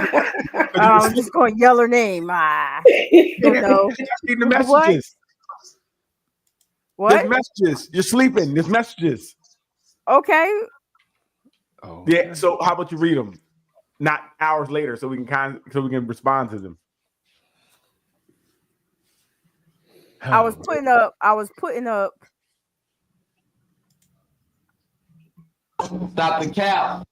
I'm just going to yell her name. Don't know.
reading the
What?
messages.
What?
There's messages. You're sleeping. There's messages.
Okay.
Oh,
Yeah. So how about you read them? Not hours later, so we can respond to them.
I was putting up.
Stop the cap.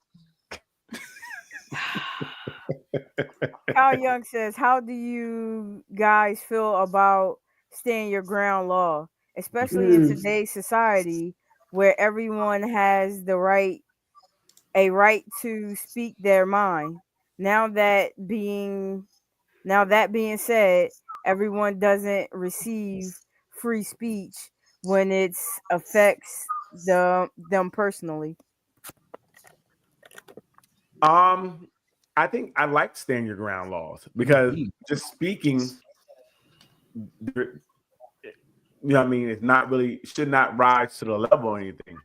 Kyle Young says, how do you guys feel about stand your ground law, especially in today's society where everyone has a right to speak their mind? Now that being said, everyone doesn't receive free speech when it affects them personally.
I think I like stand your ground laws because just speaking, you know what I mean, it's not really, should not rise to the level or anything.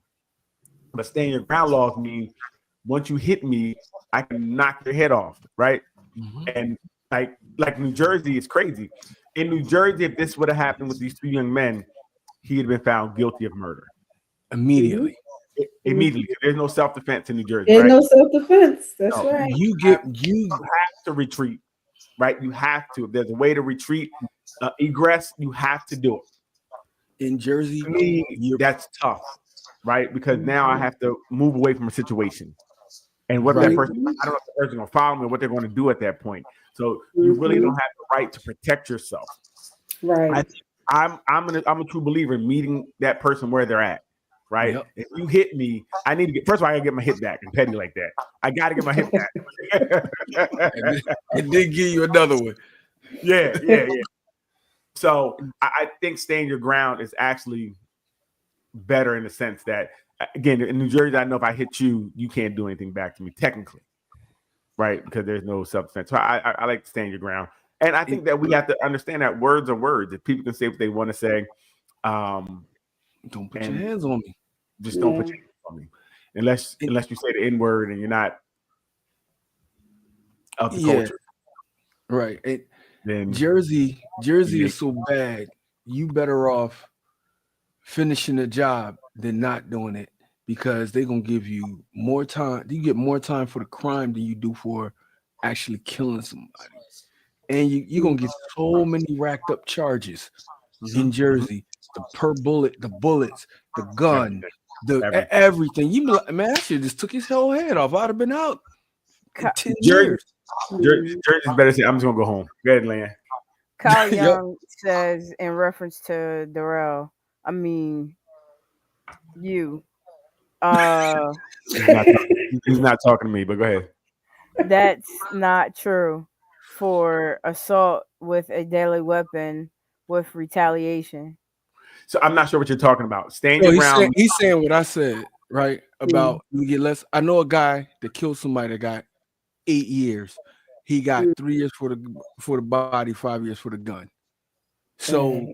But stand your ground laws mean once you hit me, I can knock your head off, right? And like New Jersey is crazy. In New Jersey, if this would have happened with these 2 young men, he had been found guilty of murder
immediately.
Immediately. There's no self-defense in New Jersey.
There's
right?
no self-defense. That's
No.
right.
You
have to retreat, right? You have to. If there's a way to retreat, egress, you have to do it.
in Jersey,
To me, that's tough, right? Because now I have to move away from a situation. And what that person, I don't know if the person's gonna follow me or what they're going to do at that point. So you really don't have the right to protect yourself.
Right.
I'm a true believer in meeting that person where they're at. Right.
Yep.
If you hit me, I need to get, first of all, I gotta get my hit back. I'm petty like that. I gotta get my hit back.
and then give you another one.
Yeah. So I think staying your ground is actually better in the sense that, again, in New Jersey, I know if I hit you, you can't do anything back to me technically, right? Because there's no self-defense. So I like to stand your ground. And I think that we have to understand that words are words. If people can say what they want to say,
don't put your hands on me.
Just don't put your hands on me. Unless you say the N-word and you're not of the culture.
Right.
Then
Jersey is so bad. You better off finishing the job than not doing it because they're gonna give you more time. You get more time for the crime than you do for actually killing somebody. And you're gonna get so many racked up charges in Jersey. The per bullet, the bullets, the gun, everything. You be like, man, I should just took his whole head off. I'd have been out in 10 years.
Jersey's better say, I'm just gonna go home. Go ahead, Lan.
Kyle Young says in reference to Darrell, I mean you.
He's not talking to me, but go ahead.
That's not true for assault with a deadly weapon with retaliation.
So I'm not sure what you're talking about. Stand your ground.
He's saying what I said, right? About you get less. I know a guy that killed somebody that got 8 years. He got 3 years for the body, 5 years for the gun. So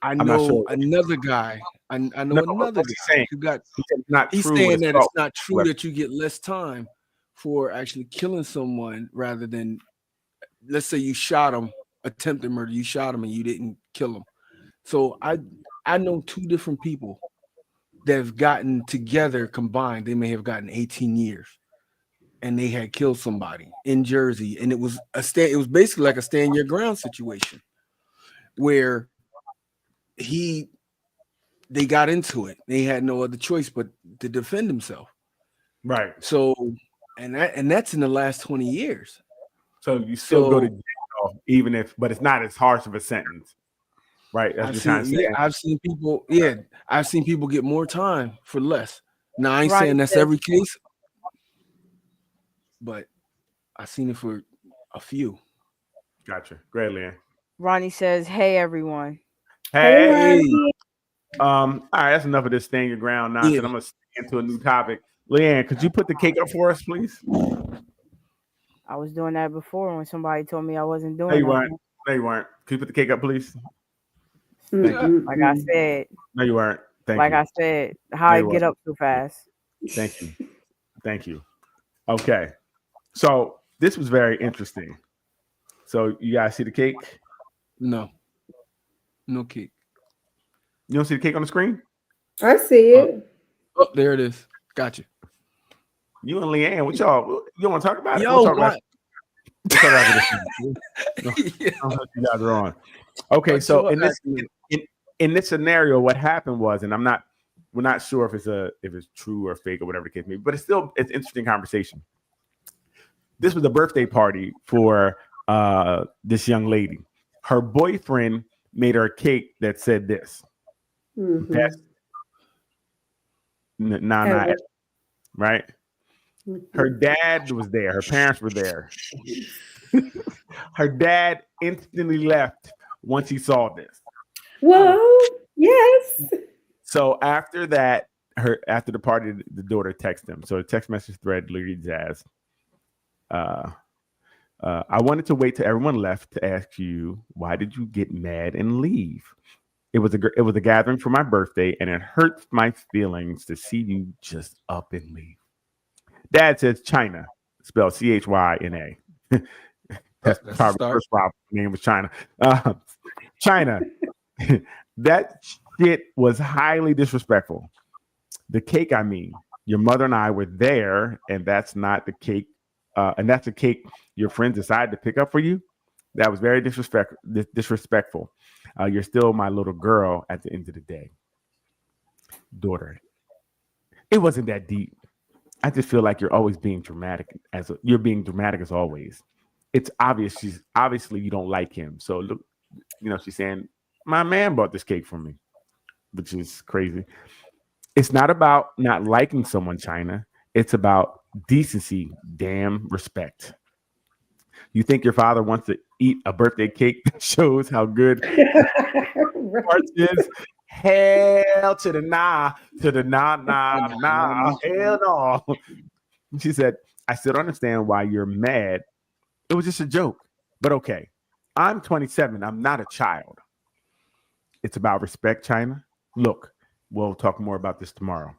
I know another guy. I know another guy who got. He's saying that it's not true that you get less time for actually killing someone rather than, let's say you shot him, attempted murder. You shot him and you didn't kill him. So I know 2 different people that have gotten together combined. They may have gotten 18 years, and they had killed somebody in Jersey, and it was basically like a stand your ground situation, where they got into it. They had no other choice but to defend himself.
Right.
So, and that's in the last 20 years.
So you still go to
So
jail, even if, but it's not as harsh of a sentence, right? That's what you're trying to say.
I've seen people. Yeah, I've seen people get more time for less. Now I ain't
Ronnie
saying that's
says-
every case, but I've seen it for a few.
Gotcha. Great, Leanne.
Ronnie says, "Hey everyone."
Hey,
Ronnie.
all right, that's enough of this stand your ground nonsense.
Yeah.
I'm gonna stay into a new topic. Leanne, could you put the cake up for us, please?
I was doing that before when somebody told me I wasn't
No,
doing
you
that.
weren't. No, you weren't. Could you put the cake up, please?
Like I said,
No, you weren't. Thank
like
you.
I said, how
No,
I
you
get
weren't.
up so fast.
Thank you. Thank you. Okay. So this was very interesting. So you guys see the cake?
No cake.
You don't see the cake on the screen?
I see it.
Oh, there it is. Gotcha.
You and Leanne, what y'all? You want to talk about it?
Yo,
We'll talk
what?
we'll talk after this.
Yeah.
I don't know if you guys are on. Okay,
What's
so
your
in this scenario, what happened was, and we're not sure if it's true or fake or whatever the case may be, but it's interesting conversation. This was a birthday party for this young lady. Her boyfriend made her a cake that said this.
Mhm.
That's
Okay.
right? Her dad was there. Her parents were there. Her dad instantly left once he saw this.
Well, yes.
So after that, after the party, the daughter texted him. So the text message thread reads as, I wanted to wait till everyone left to ask you, why did you get mad and leave? It was a gathering for my birthday, and it hurts my feelings to see you just up and leave. Dad says China, spelled Chyna. That's
That's a
probably the
start.
first Rob name was China. China. That shit was highly disrespectful. The cake, I mean, your mother and I were there, and that's not the cake. And that's the cake your friends decided to pick up for you. That was very disrespectful. You're still my little girl at the end of the day. Daughter, it wasn't that deep. I just feel like you're always being dramatic you're being dramatic as always. It's obvious obviously you don't like him. So look, she's saying, my man bought this cake for me, which is crazy. It's not about not liking someone, China. It's about decency, damn respect. You think your father wants to eat a birthday cake that shows how good heart is? Hell to the nah, hell no. She said, I still don't understand why you're mad. It was just a joke, but okay. I'm 27. I'm not a child. It's about respect, China. Look, we'll talk more about this tomorrow.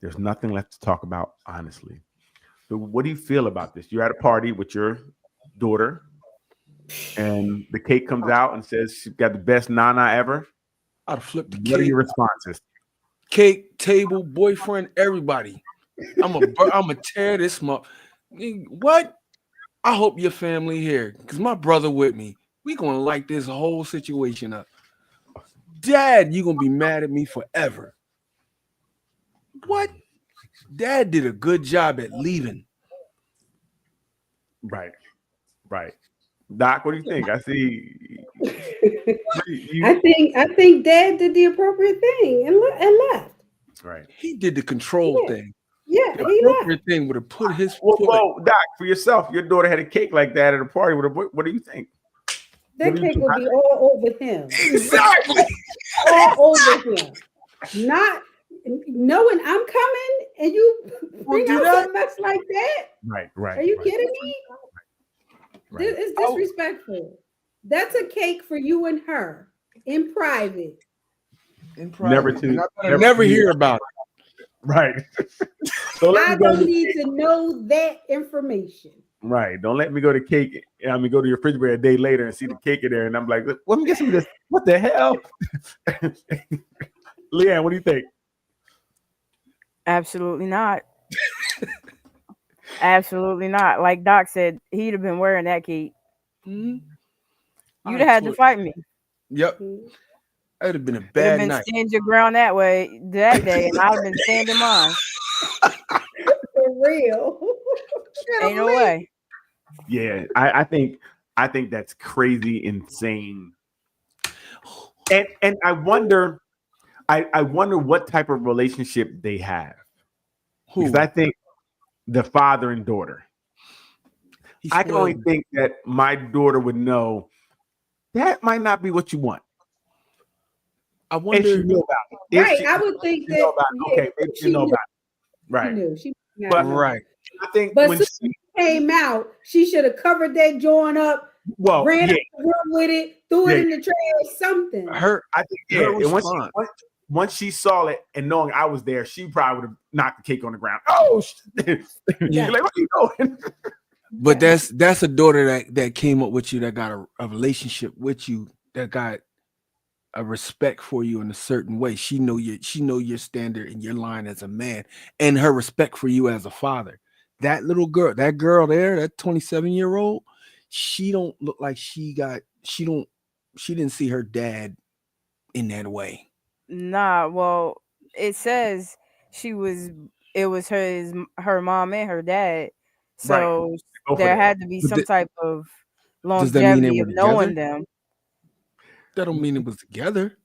There's nothing left to talk about, honestly. So what do you feel about this? You're at a party with your daughter, and the cake comes out and says she's got the best nana ever.
I'd flip the
What are
cake.
your responses?
Cake, table, boyfriend, everybody. I'm a tear this What? I hope your family here, because my brother with me. We gonna light this whole situation up. Dad, you gonna be mad at me forever. What? Dad did a good job at leaving.
Right. Doc, what do you think? I see.
I think Dad did the appropriate thing and left.
Right.
He did the control thing.
Yeah,
The
he left.
appropriate thing would have put his
Well,
foot.
Doc, for yourself, your daughter had a cake like that at a party with a boy. What do you think?
That
What do you
cake
do?
will be all over him.
Exactly.
All over him. Not knowing I'm coming and you bring
do
out
that?
something that's like that.
Right.
Are you kidding me?
Right.
It's disrespectful. That's a cake for you and her in private.
In private.
to-
And I
never
never
to-
hear about it.
Right. So let
I
me go
don't need to know that information.
Right. Don't let me go to cake. I mean, go to your refrigerator a day later and see the cake in there, and I'm like, let me get some of this. What the hell? Leanne, what do you think?
Absolutely not. Absolutely not. Like Doc said, he'd have been wearing that cake.
Mhm.
You'd have had to fight me.
Yep. That'd have been a
You'd have
bad
been
night.
stand your ground that day, and I'd have been standing mine.
For real.
Ain't no way.
Yeah, I think that's crazy, insane. And I wonder what type of relationship they have.
Who?
Because I think the father and daughter. I can only think that my daughter would know that might not be what you want.
I wonder.
If she knew about it.
Right. I would think that.
Okay, maybe she know about it. Right.
She knew. She
But
right.
I think
but
when
she came out, she should have covered that joint up, ran out the room with it, threw it in the trash, something.
I think her response.
Once she saw it and knowing I was there, she probably would have knocked the cake on the ground. Oh,
yeah.
Like, what are you doing?
But that's a daughter that came up with you, that got a relationship with you, that got a respect for you in a certain way. She know your standard and your line as a man, and her respect for you as a father. That little girl, that there, that 27-year-old, she don't look like she didn't see her dad in that way.
Nah, well, it says it was her mom and her dad. So there had to be some type of longevity of knowing them.
That don't mean it was together.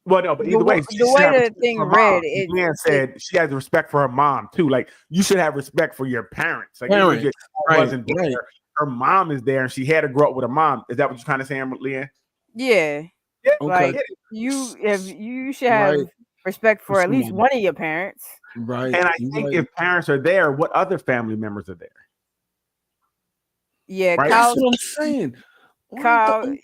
Well, no, but either way,
the way the thing read,
Leanne said she has respect for her mom too. Like, you should have respect for your parents. Like, wasn't there. Her mom is there, and she had to grow up with a mom. Is that what you're trying to say, Leanne?
Yeah. Like, you should have respect for at least one of your parents.
Right.
And I think if parents are there, what other family members are there?
Yeah,
right?
That's what I'm saying.
Kyle,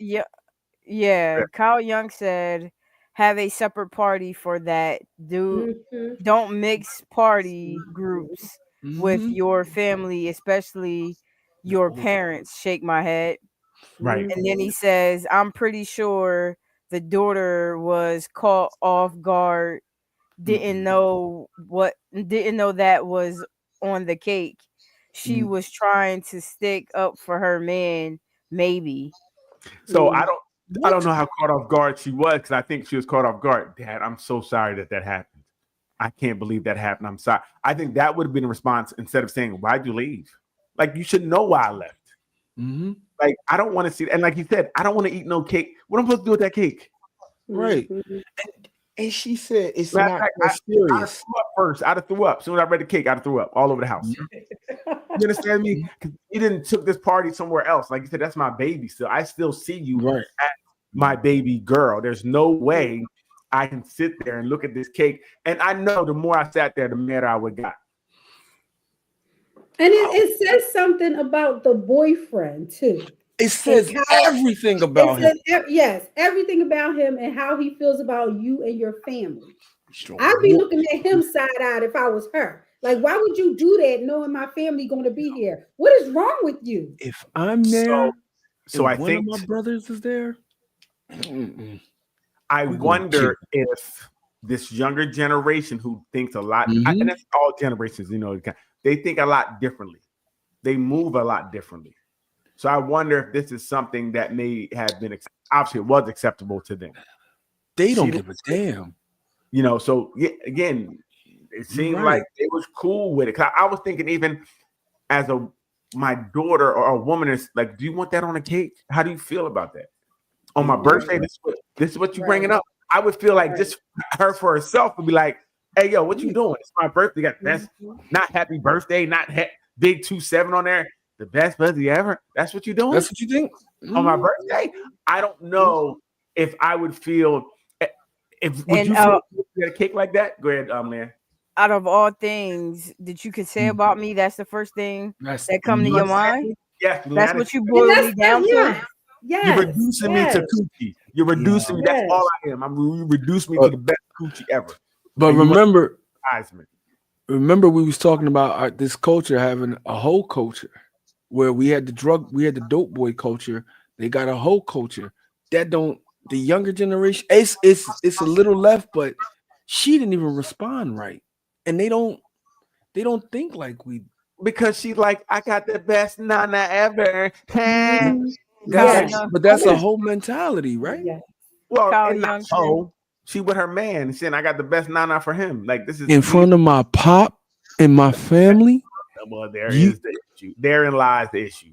Kyle Young said, have a separate party for that. Don't mix party groups with your family, especially your parents. Shake my head.
Right.
And then he says, I'm pretty sure the daughter was caught off guard, didn't know that was on the cake. She was trying to stick up for her man, maybe.
So I don't know how caught off guard she was, because I think she was caught off guard. Dad, I'm so sorry that happened. I can't believe that happened. I'm sorry. I think that would have been a response instead of saying, why'd you leave? Like, you should know why I left.
Mm-hmm.
Like, I don't want to see it. And like you said, I don't want to eat no cake. What am I supposed to do with that cake?
Right. And she said it's not serious.
I'd have threw up. As soon as I read the cake, I'd have threw up all over the house. You understand me? Because you didn't took this party somewhere else. Like you said, that's my baby. So I still see you as my baby girl. There's no way I can sit there and look at this cake. And I know the more I sat there, the madder I would got.
And it says something about the boyfriend too.
It says everything about him.
Yes, everything about him and how he feels about you and your family. I'd be looking at him side-eyed if I was her. Like, why would you do that knowing my family going to be here? What is wrong with you?
If I'm there,
so I
one
think
of my brothers is there.
I wonder if this younger generation who thinks a lot, and that's all generations, they think a lot differently. They move a lot differently. So I wonder if this is something that may have been, obviously it was acceptable to them.
They don't give a damn.
So again, it seemed like they was cool with it. 'Cause I was thinking, even as my daughter or a woman is like, do you want that on a cake? How do you feel about that? On my birthday, this is what you bringing up. I would feel like just her for herself would be like, hey, yo, what you doing? It's my birthday. That's not happy birthday, not big 27 on there. The best birthday ever. That's what you're doing?
That's what you think?
On my birthday? I don't know if I would feel, would you feel a cake like that? Go ahead, man.
Out of all things that you could say about me, that's the first thing that come to your mind?
Yeah.
That's what you boil me down to?
Yes,
you're reducing me to coochie. You're reducing me. That's all I am. You reduce me to the best coochie ever.
But remember we was talking about this culture having a whole culture where we had the dope boy culture. They got a whole culture that the younger generation, it's a little left, but she didn't even respond right. And they don't think like we,
because she's like, I got the best nana ever.
But that's a whole mentality, right?
Yeah.
Well, she with her man and saying, I got the best nana for him. Like, this is
in front of my pop and my family.
Well, there is the issue. Therein lies the issue.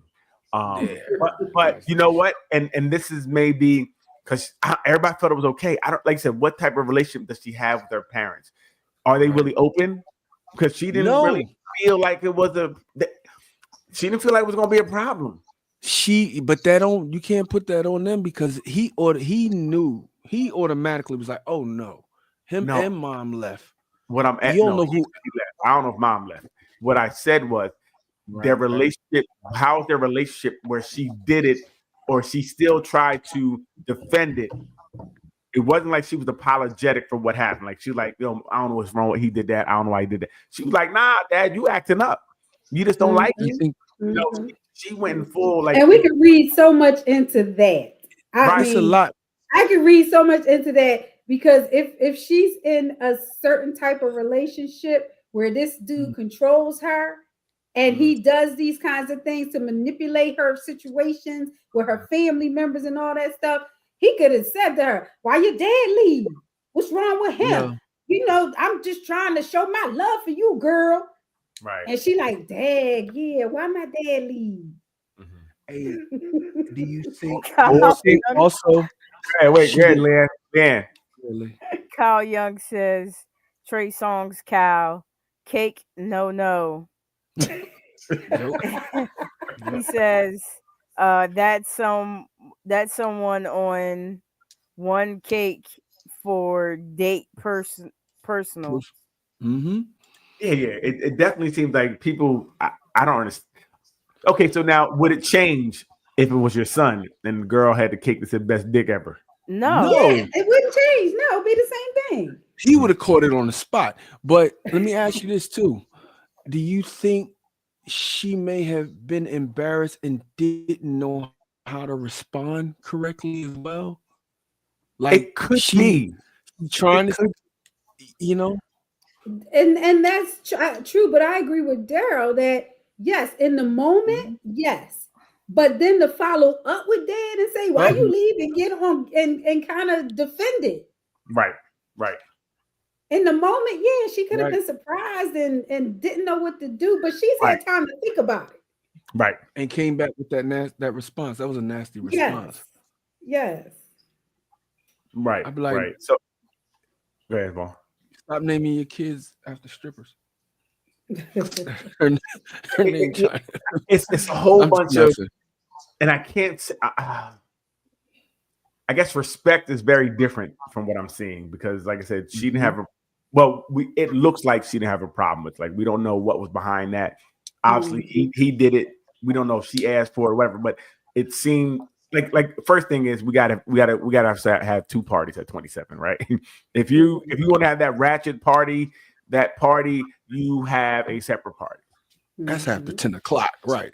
But you know what? And this is maybe because everybody thought it was okay. I don't like I said, what type of relationship does she have with her parents? Are they really open? Because she didn't really feel like it was she didn't feel like it was gonna be a problem.
But you can't put that on them because he automatically was like, oh no, and mom left.
What I'm at, I don't know if mom left. What I said was their relationship. How's their relationship where she did it or she still tried to defend it? It wasn't like she was apologetic for what happened. Like she was like, yo, I don't know what's wrong with he did that. I don't know why he did that. She was like, nah, Dad, you acting up. You just don't like it. She went in full like.
And we could read so much into that. I mean,
a lot.
I could read so much into that because if she's in a certain type of relationship where this dude controls her and he does these kinds of things to manipulate her situations with her family members and all that stuff, he could have said to her, why your dad leave? What's wrong with him?
Yeah.
You know, I'm just trying to show my love for you, girl.
Right.
And she like, Dad, yeah, why my dad leave?
Hey, do you think
also? Hey, wait, good, man.
Kyle Young says Trey Songz, Cal, cake, no. He says that's someone on one cake for date personal.
Mm-hmm.
Yeah. It definitely seems like people. I don't understand. Okay, so now would it change if it was your son and the girl had the cake that said "best dick ever"?
No,
it wouldn't change. No, it'd be the same thing.
He would have caught it on the spot. But let me ask you this too: do you think she may have been embarrassed and didn't know how to respond correctly as well? Like
it could be
trying to,
and that's true. But I agree with Daryl that yes, in the moment, yes, but then to follow up with Dad and say why you leave and get on and kind of defend it.
Right.
In the moment, yeah, she could have been surprised and didn't know what to do, but she's had time to think about it.
Right.
And came back with that response. That was a nasty response.
Yes.
Right.
I'd be like,
right. So, go ahead, Vaughn.
Stop naming your kids after strippers. her name
it's a whole bunch of, and I can't say. I guess respect is very different from what I'm seeing because, like I said, she didn't have a. Well, it looks like she didn't have a problem with. Like we don't know what was behind that. Obviously, he did it. We don't know if she asked for it or whatever, but it seemed like first thing is we gotta have two parties at 27, right? if you want to have that ratchet party, you have a separate party.
That's after 10 o'clock, right?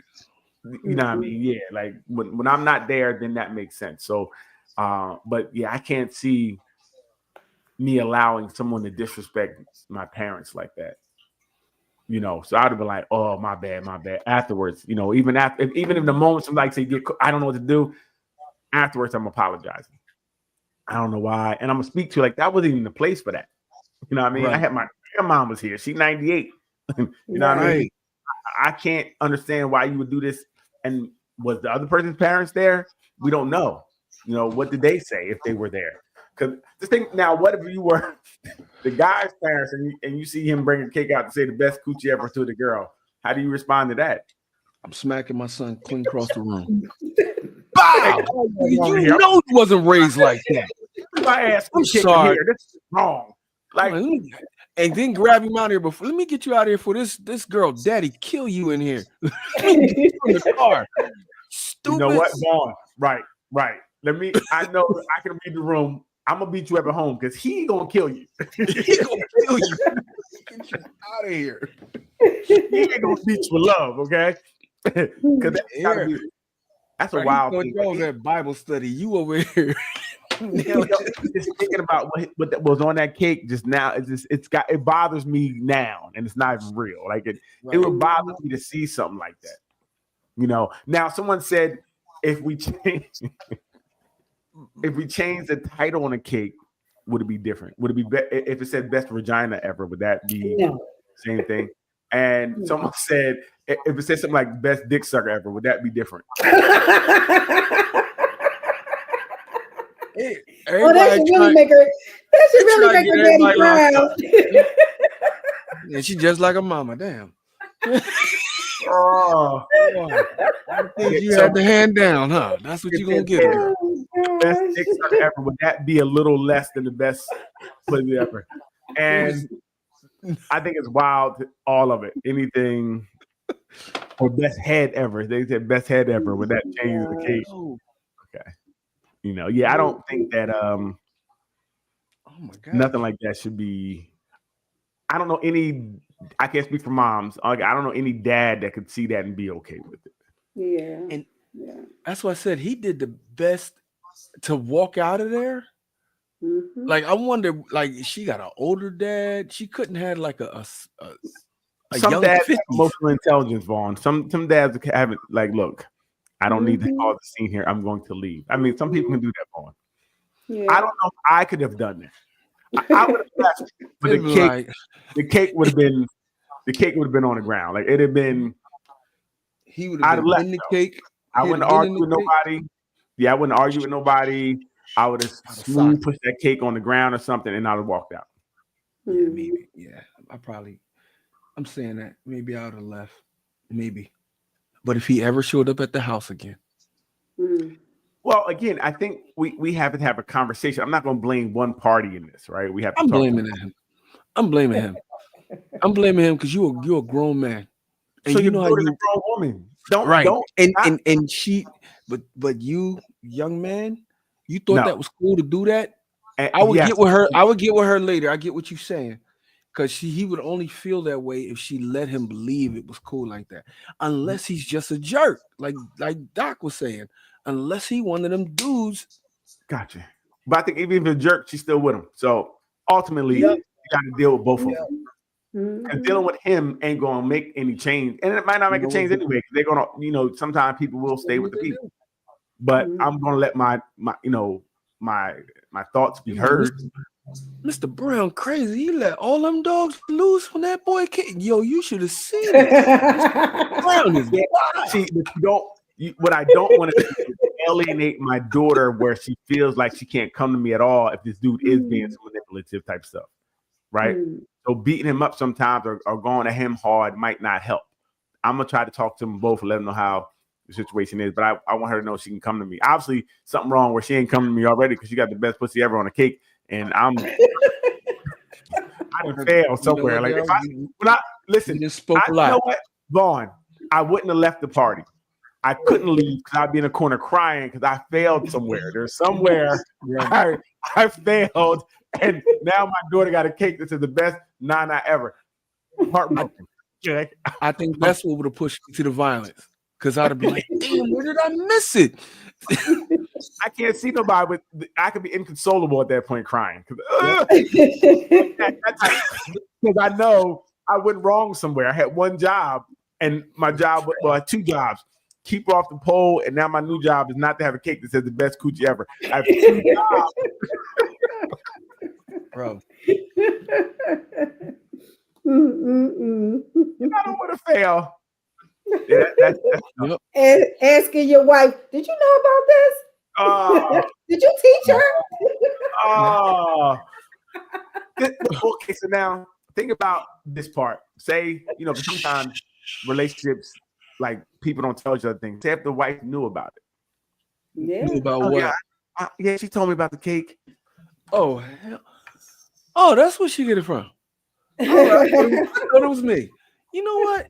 You know what I mean? Yeah, like when I'm not there, then that makes sense. So, but yeah, I can't see me allowing someone to disrespect my parents like that. You know, so I'd have been like, "Oh, my bad." Afterwards, you know, even in the moments of like say, I don't know what to do. Afterwards, I'm apologizing. I don't know why, and I'm gonna speak to like that wasn't even the place for that. You know what I mean? Right. I had my grandma was here. She's 98. You know what I mean? I can't understand why you would do this. And was the other person's parents there? We don't know. You know, what did they say if they were there? Because just think now, what if you were the guy's parents and you see him bring a cake out to say the best coochie ever to the girl? How do you respond to that?
I'm smacking my son clean across the room. Wow! You know he wasn't raised like that.
I'm sorry. This is wrong. Like,
and then grab him out of here before. Let me get you out of here for this girl. Daddy, kill you in here. In the car. Stupid.
You know what, Vaughn? Right. I know I can read the room. I'm gonna beat you up at home because he gonna kill you.
He gonna kill you. Get you out of here.
He ain't gonna beat you with love, okay? Because that's a wild thing.
That was that Bible study. You over here.
Just thinking about what was on that cake just now. It bothers me now, and it's not even real. Like it would bother me to see something like that. You know. Now, someone said if we change the title on a cake, would it be different? Would it be if it said best vagina ever? Would that be the same thing? And someone said if it said something like best dick sucker ever, would that be different?
Hey,
Oh, that should really make her. That should really make her daddy proud.
Yeah, she just like a mama. Damn.
Oh,
I think you had the hand down, huh? That's what you gonna get her.
best dick sucker ever. Would that be a little less than the best pussy ever? And I think it's wild. All of it. Anything. Or best head ever. They said best head ever. Would that change the case? Okay. You know, yeah, I don't think that
Oh my god.
nothing like that should be. I don't know any. I can't speak for moms. I don't know any dad that could see that and be okay with it.
Yeah.
And that's what I said. He did the best to walk out of there.
Mm-hmm.
Like I wonder, like she got an older dad. She couldn't have like a
Some
young
dads have
50s.
emotional intelligence, Vaughn. Some dads haven't. Like, look, I don't need to cause the scene here. I'm going to leave. I mean, some people can do that, Vaughn.
Yeah.
I don't know if I could have done that. I would have left, but the cake would have been on the ground. Like it'd have been.
He would
I'd
have
have
been in
left,
the cake.
I wouldn't argue with nobody. Yeah, I wouldn't argue with nobody. I would have smooth pushed that cake on the ground or something, and I'd have walked out.
Yeah, maybe. Yeah, I'm saying that. Maybe I would have left. Maybe. But if he ever showed up at the house again.
Well, again, I think we have to have a conversation. I'm not going to blame one party in this, right? We have to
I'm blaming him. I'm blaming him. I'm blaming him because you're a grown man. And
so
you know how
you're
you
a grown woman. Don't
right.
Don't,
and she but you, young man, you thought that was cool to do that? I would get with her. I would get with her later. I get what you're saying. Because he would only feel that way if she let him believe it was cool like that. Unless he's just a jerk, like Doc was saying. Unless he one of them dudes.
Gotcha. But I think even if a jerk, she's still with him. So ultimately, you got to deal with both of them. And dealing with him ain't going to make any change. And it might not make a change anyway. They're going to, sometimes people will stay with the people. But I'm going to let my thoughts be heard.
Mr. Brown crazy. He let all them dogs loose when that boy came. Yo, you should have seen it. Brown is
See, what I don't want to do is alienate my daughter where she feels like she can't come to me at all if this dude is being some manipulative type stuff, right? So beating him up sometimes or going at him hard might not help. I'm going to try to talk to them both and let them know how the situation is, but I want her to know she can come to me. Obviously, something wrong where she ain't coming to me already because she got the best pussy ever on the cake, and I done failed somewhere. Like if I listen,
you spoke a lot.
You know what, Vaughn, I wouldn't have left the party. I couldn't leave because I'd be in a corner crying because I failed somewhere. There's somewhere I failed, and now my daughter got a cake that says the best nana ever. Heartbroken. Okay.
I think that's what would have pushed me to the violence. Because I'd have been like, damn, where did I miss it?
I can't see nobody, but I could be inconsolable at that point crying. Because I know I went wrong somewhere. I had one job, and my job, I had two jobs. Keep her off the pole, and now my new job is not to have a cake that says the best coochie ever. I have two jobs.
Bro.
I don't want to fail. Yeah, that's
asking your wife, did you know about this? Did you teach her?
Okay, so now think about this part. Say, sometimes relationships, like people don't tell each other things. Say if the wife knew about it.
Yeah.
Knew about what?
Yeah, she told me about the cake.
Oh, hell. Oh, that's where she get it from. I thought it was me. You know what?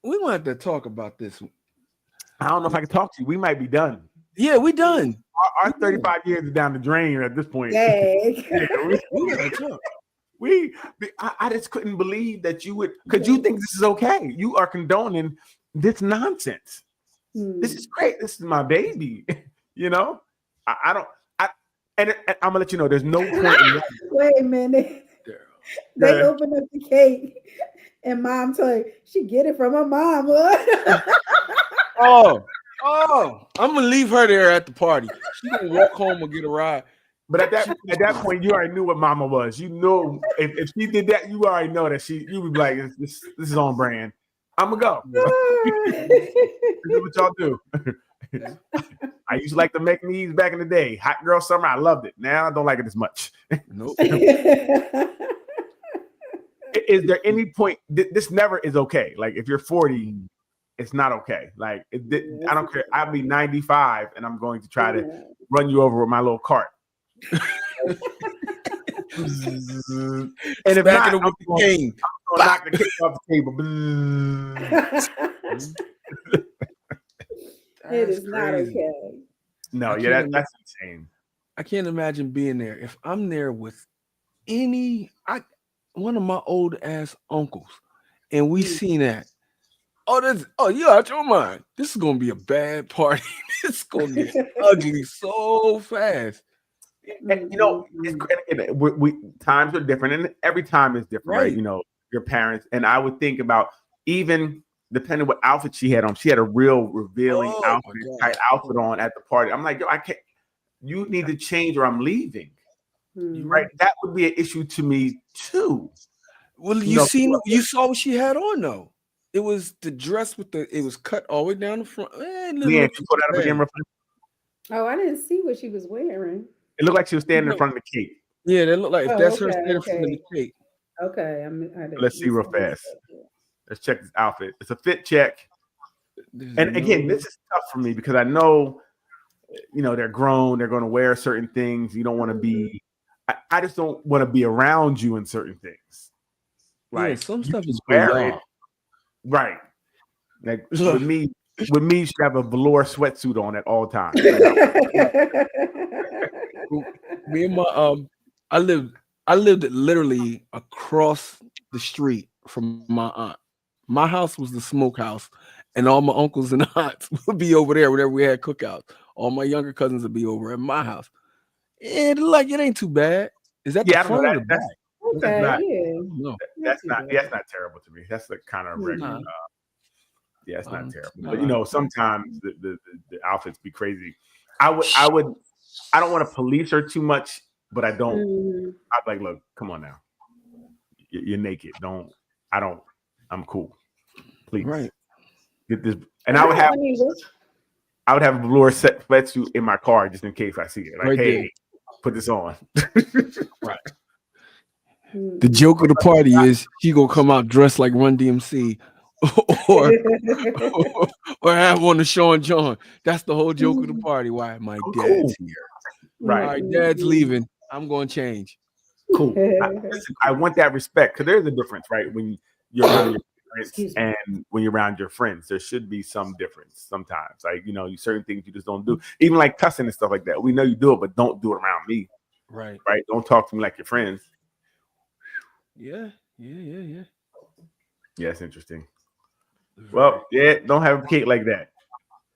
We want to have to talk about this.
I don't know if I can talk to you. We might be done.
Yeah, we done.
Our 35 years is down the drain at this point.
Dang.
We gotta talk.
I just couldn't believe that you would, because you think this is okay. You are condoning this nonsense. This is great. This is my baby. I'm gonna let you know there's no point in that.
Wait a minute. They open up the cake and mom told her she get it from her mama.
Oh, I'm gonna leave her there at the party. She gonna walk home or get a ride.
But at that point, you already knew what mama was. You know, if she did that, you already know that you would be like, this is on brand. I'm gonna go. This is what y'all do. I used to like to make these back in the day. Hot girl summer, I loved it. Now I don't like it as much.
Nope.
Is there any point? This never is okay. Like if you're 40, it's not okay. Like I don't care. I'll be 95 and I'm going to try to run you over with my little cart. And if not, I'm
with the cane.
gonna knock the cake off the table.
It is not okay.
No, that's insane.
I can't imagine being there. If I'm there with one of my old ass uncles, and we seen that. You out your mind. This is gonna be a bad party. This is gonna get ugly so fast.
And we times are different, and every time is different, right? You know, your parents, and I would think about even depending what outfit she had on. She had a real revealing tight outfit on at the party. I'm like, yo, I can't. You need to change, or I'm leaving. Right? That would be an issue to me too.
Well, you saw what she had on though. It was the dress it was cut all the way down the front.
Yeah, she put that up again.
Oh, I didn't see what she was wearing.
It looked like she was standing in front of the cake.
Yeah, that looked like that's her standing in front of the cake.
Okay,
let's see real fast. Let's check this outfit. It's a fit check. And again, this is tough for me because I know, they're grown. They're going to wear certain things. You don't want to be. I just don't want to be around you in certain things.
Like some stuff is
wearing. Right. Like with me, you should have a velour sweatsuit on at all times.
Me and my I lived literally across the street from my aunt. My house was the smokehouse, and all my uncles and aunts would be over there whenever we had cookouts. All my younger cousins would be over at my house. And it ain't too bad. Is that the front or the back?
That's not terrible to me. That's the kind of regular. It's not terrible. But sometimes the outfits be crazy. I don't want to police her too much, but I don't. I'd like, look, come on now. You're naked. I'm cool. Please. Right. Get this. And I would have a velour sweatsuit in my car just in case I see it. Like, right, hey, put this on.
Right. The joke of the party is she gonna come out dressed like Run DMC or have on the Sean John. That's the whole joke of the party. Why? My dad's here.
Right.
All right, dad's leaving. I'm going to change.
Cool. I want that respect because there's a difference, right? When you're around your parents and when you're around your friends, there should be some difference sometimes. Like, certain things you just don't do. Even like cussing and stuff like that. We know you do it, but don't do it around me.
Right.
Right. Don't talk to me like your friends.
Yeah.
Yeah, it's interesting. Well, don't have a cake like that.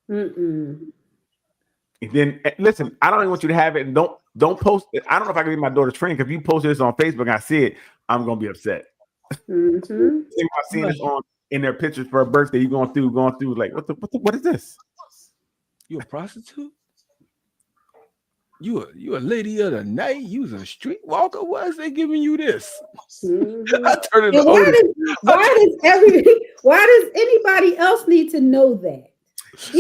And then listen, I don't even want you to have it, and don't post it. I don't know if I can be my daughter's friend. If you post this on Facebook and I see it, I'm gonna be upset. I've seen this in their pictures for a birthday. You going through like what is this?
You a prostitute? You a lady of the night? You was a streetwalker? Why is they giving you this? I turn it
why does anybody else need to know that?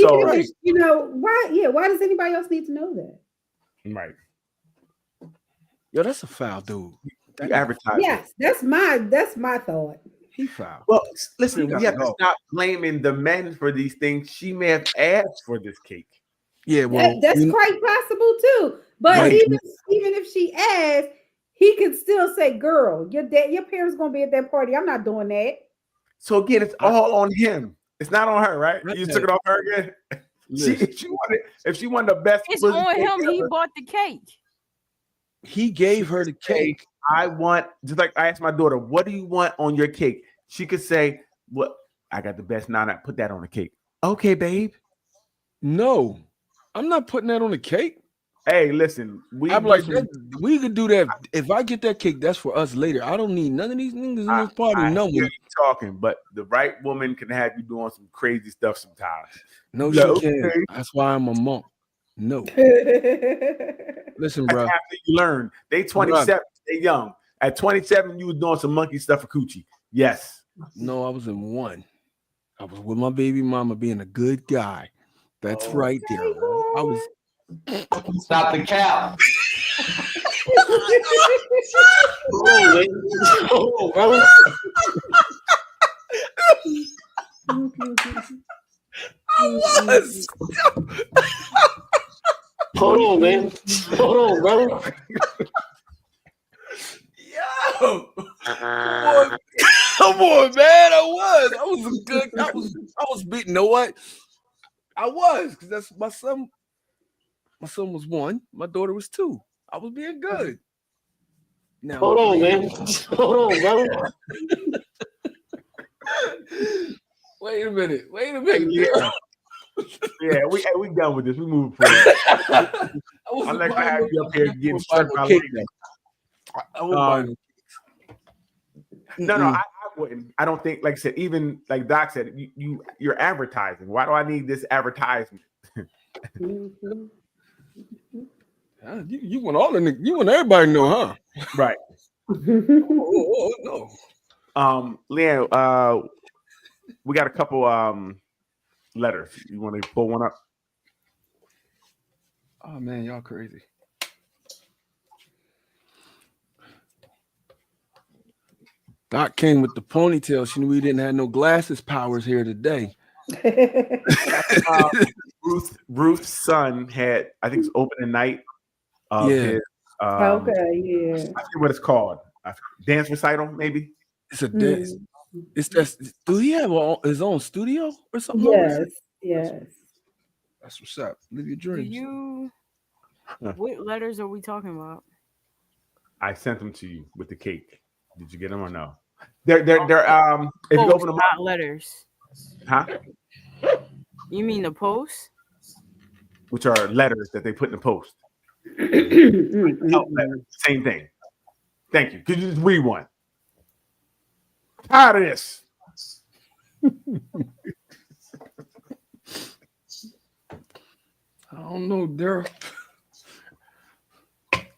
Why does anybody else need to know that?
Right.
Yo, that's a foul dude.
You advertise.
Yes, that's my thought.
He foul.
Well, listen, we have to stop blaming the men for these things. She may have asked for this cake.
Yeah, well,
that's quite possible too. But even if she asked, he could still say, "Girl, your parents gonna be at that party. I'm not doing that."
So again, it's all on him. It's not on her, right? You took it off her again. If she wanted the best,
it's on him. He bought the cake.
He gave her the cake.
I want, just like I asked my daughter, what do you want on your cake? She could say, "What? I got the best nana. Put that on the cake." Okay, babe.
No, I'm not putting that on the cake.
Hey, listen,
we could do that. If I get that cake, that's for us later. I don't need none of these niggas in this party. No one
talking, but the right woman can have you doing some crazy stuff sometimes.
No, she can't. That's why I'm a monk. No. Listen, bro.
That's after you learn. They 27, they young. At 27, you was doing some monkey stuff for coochie. Yes.
No, I was in one. I was with my baby mama being a good guy. That's right there. I was.
Stop the cap. Hold on, brother. Hold on, man. Hold on, brother.
Yo, come on, man. I was good. I was beating. You know what? I was, because that's my son. My son was 1. My daughter was 2. I was being good. Now,
Hold on, man. Hold on, brother.
Wait a minute.
Yeah. Yeah, we done with this. We moving forward. I'm not gonna have you up here getting struck by lightning. No, I wouldn't. I don't think, like I said, even like Doc said, you're advertising. Why do I need this advertisement?
You want all the you want everybody to know, huh?
Right.
No.
Leanne, we got a couple letters. You want to pull one up?
Oh man, y'all crazy. Doc came with the ponytail. She knew we didn't have no glasses powers here today.
Ruth's son had, I think it's opening night of his
okay, yeah.
I forget what it's called. Dance recital, maybe.
It's a dance. It's just, do he have his own studio or something?
Yes.
That's what's up. Live your dreams.
What letters are we talking about?
I sent them to you with the cake. Did you get them or no? They're if you open them
not
up,
letters.
huh?
You mean the post?
Which are letters that they put in the post. Same thing. Thank you. Could you just read one? Tired of this.
I don't know, Daryl.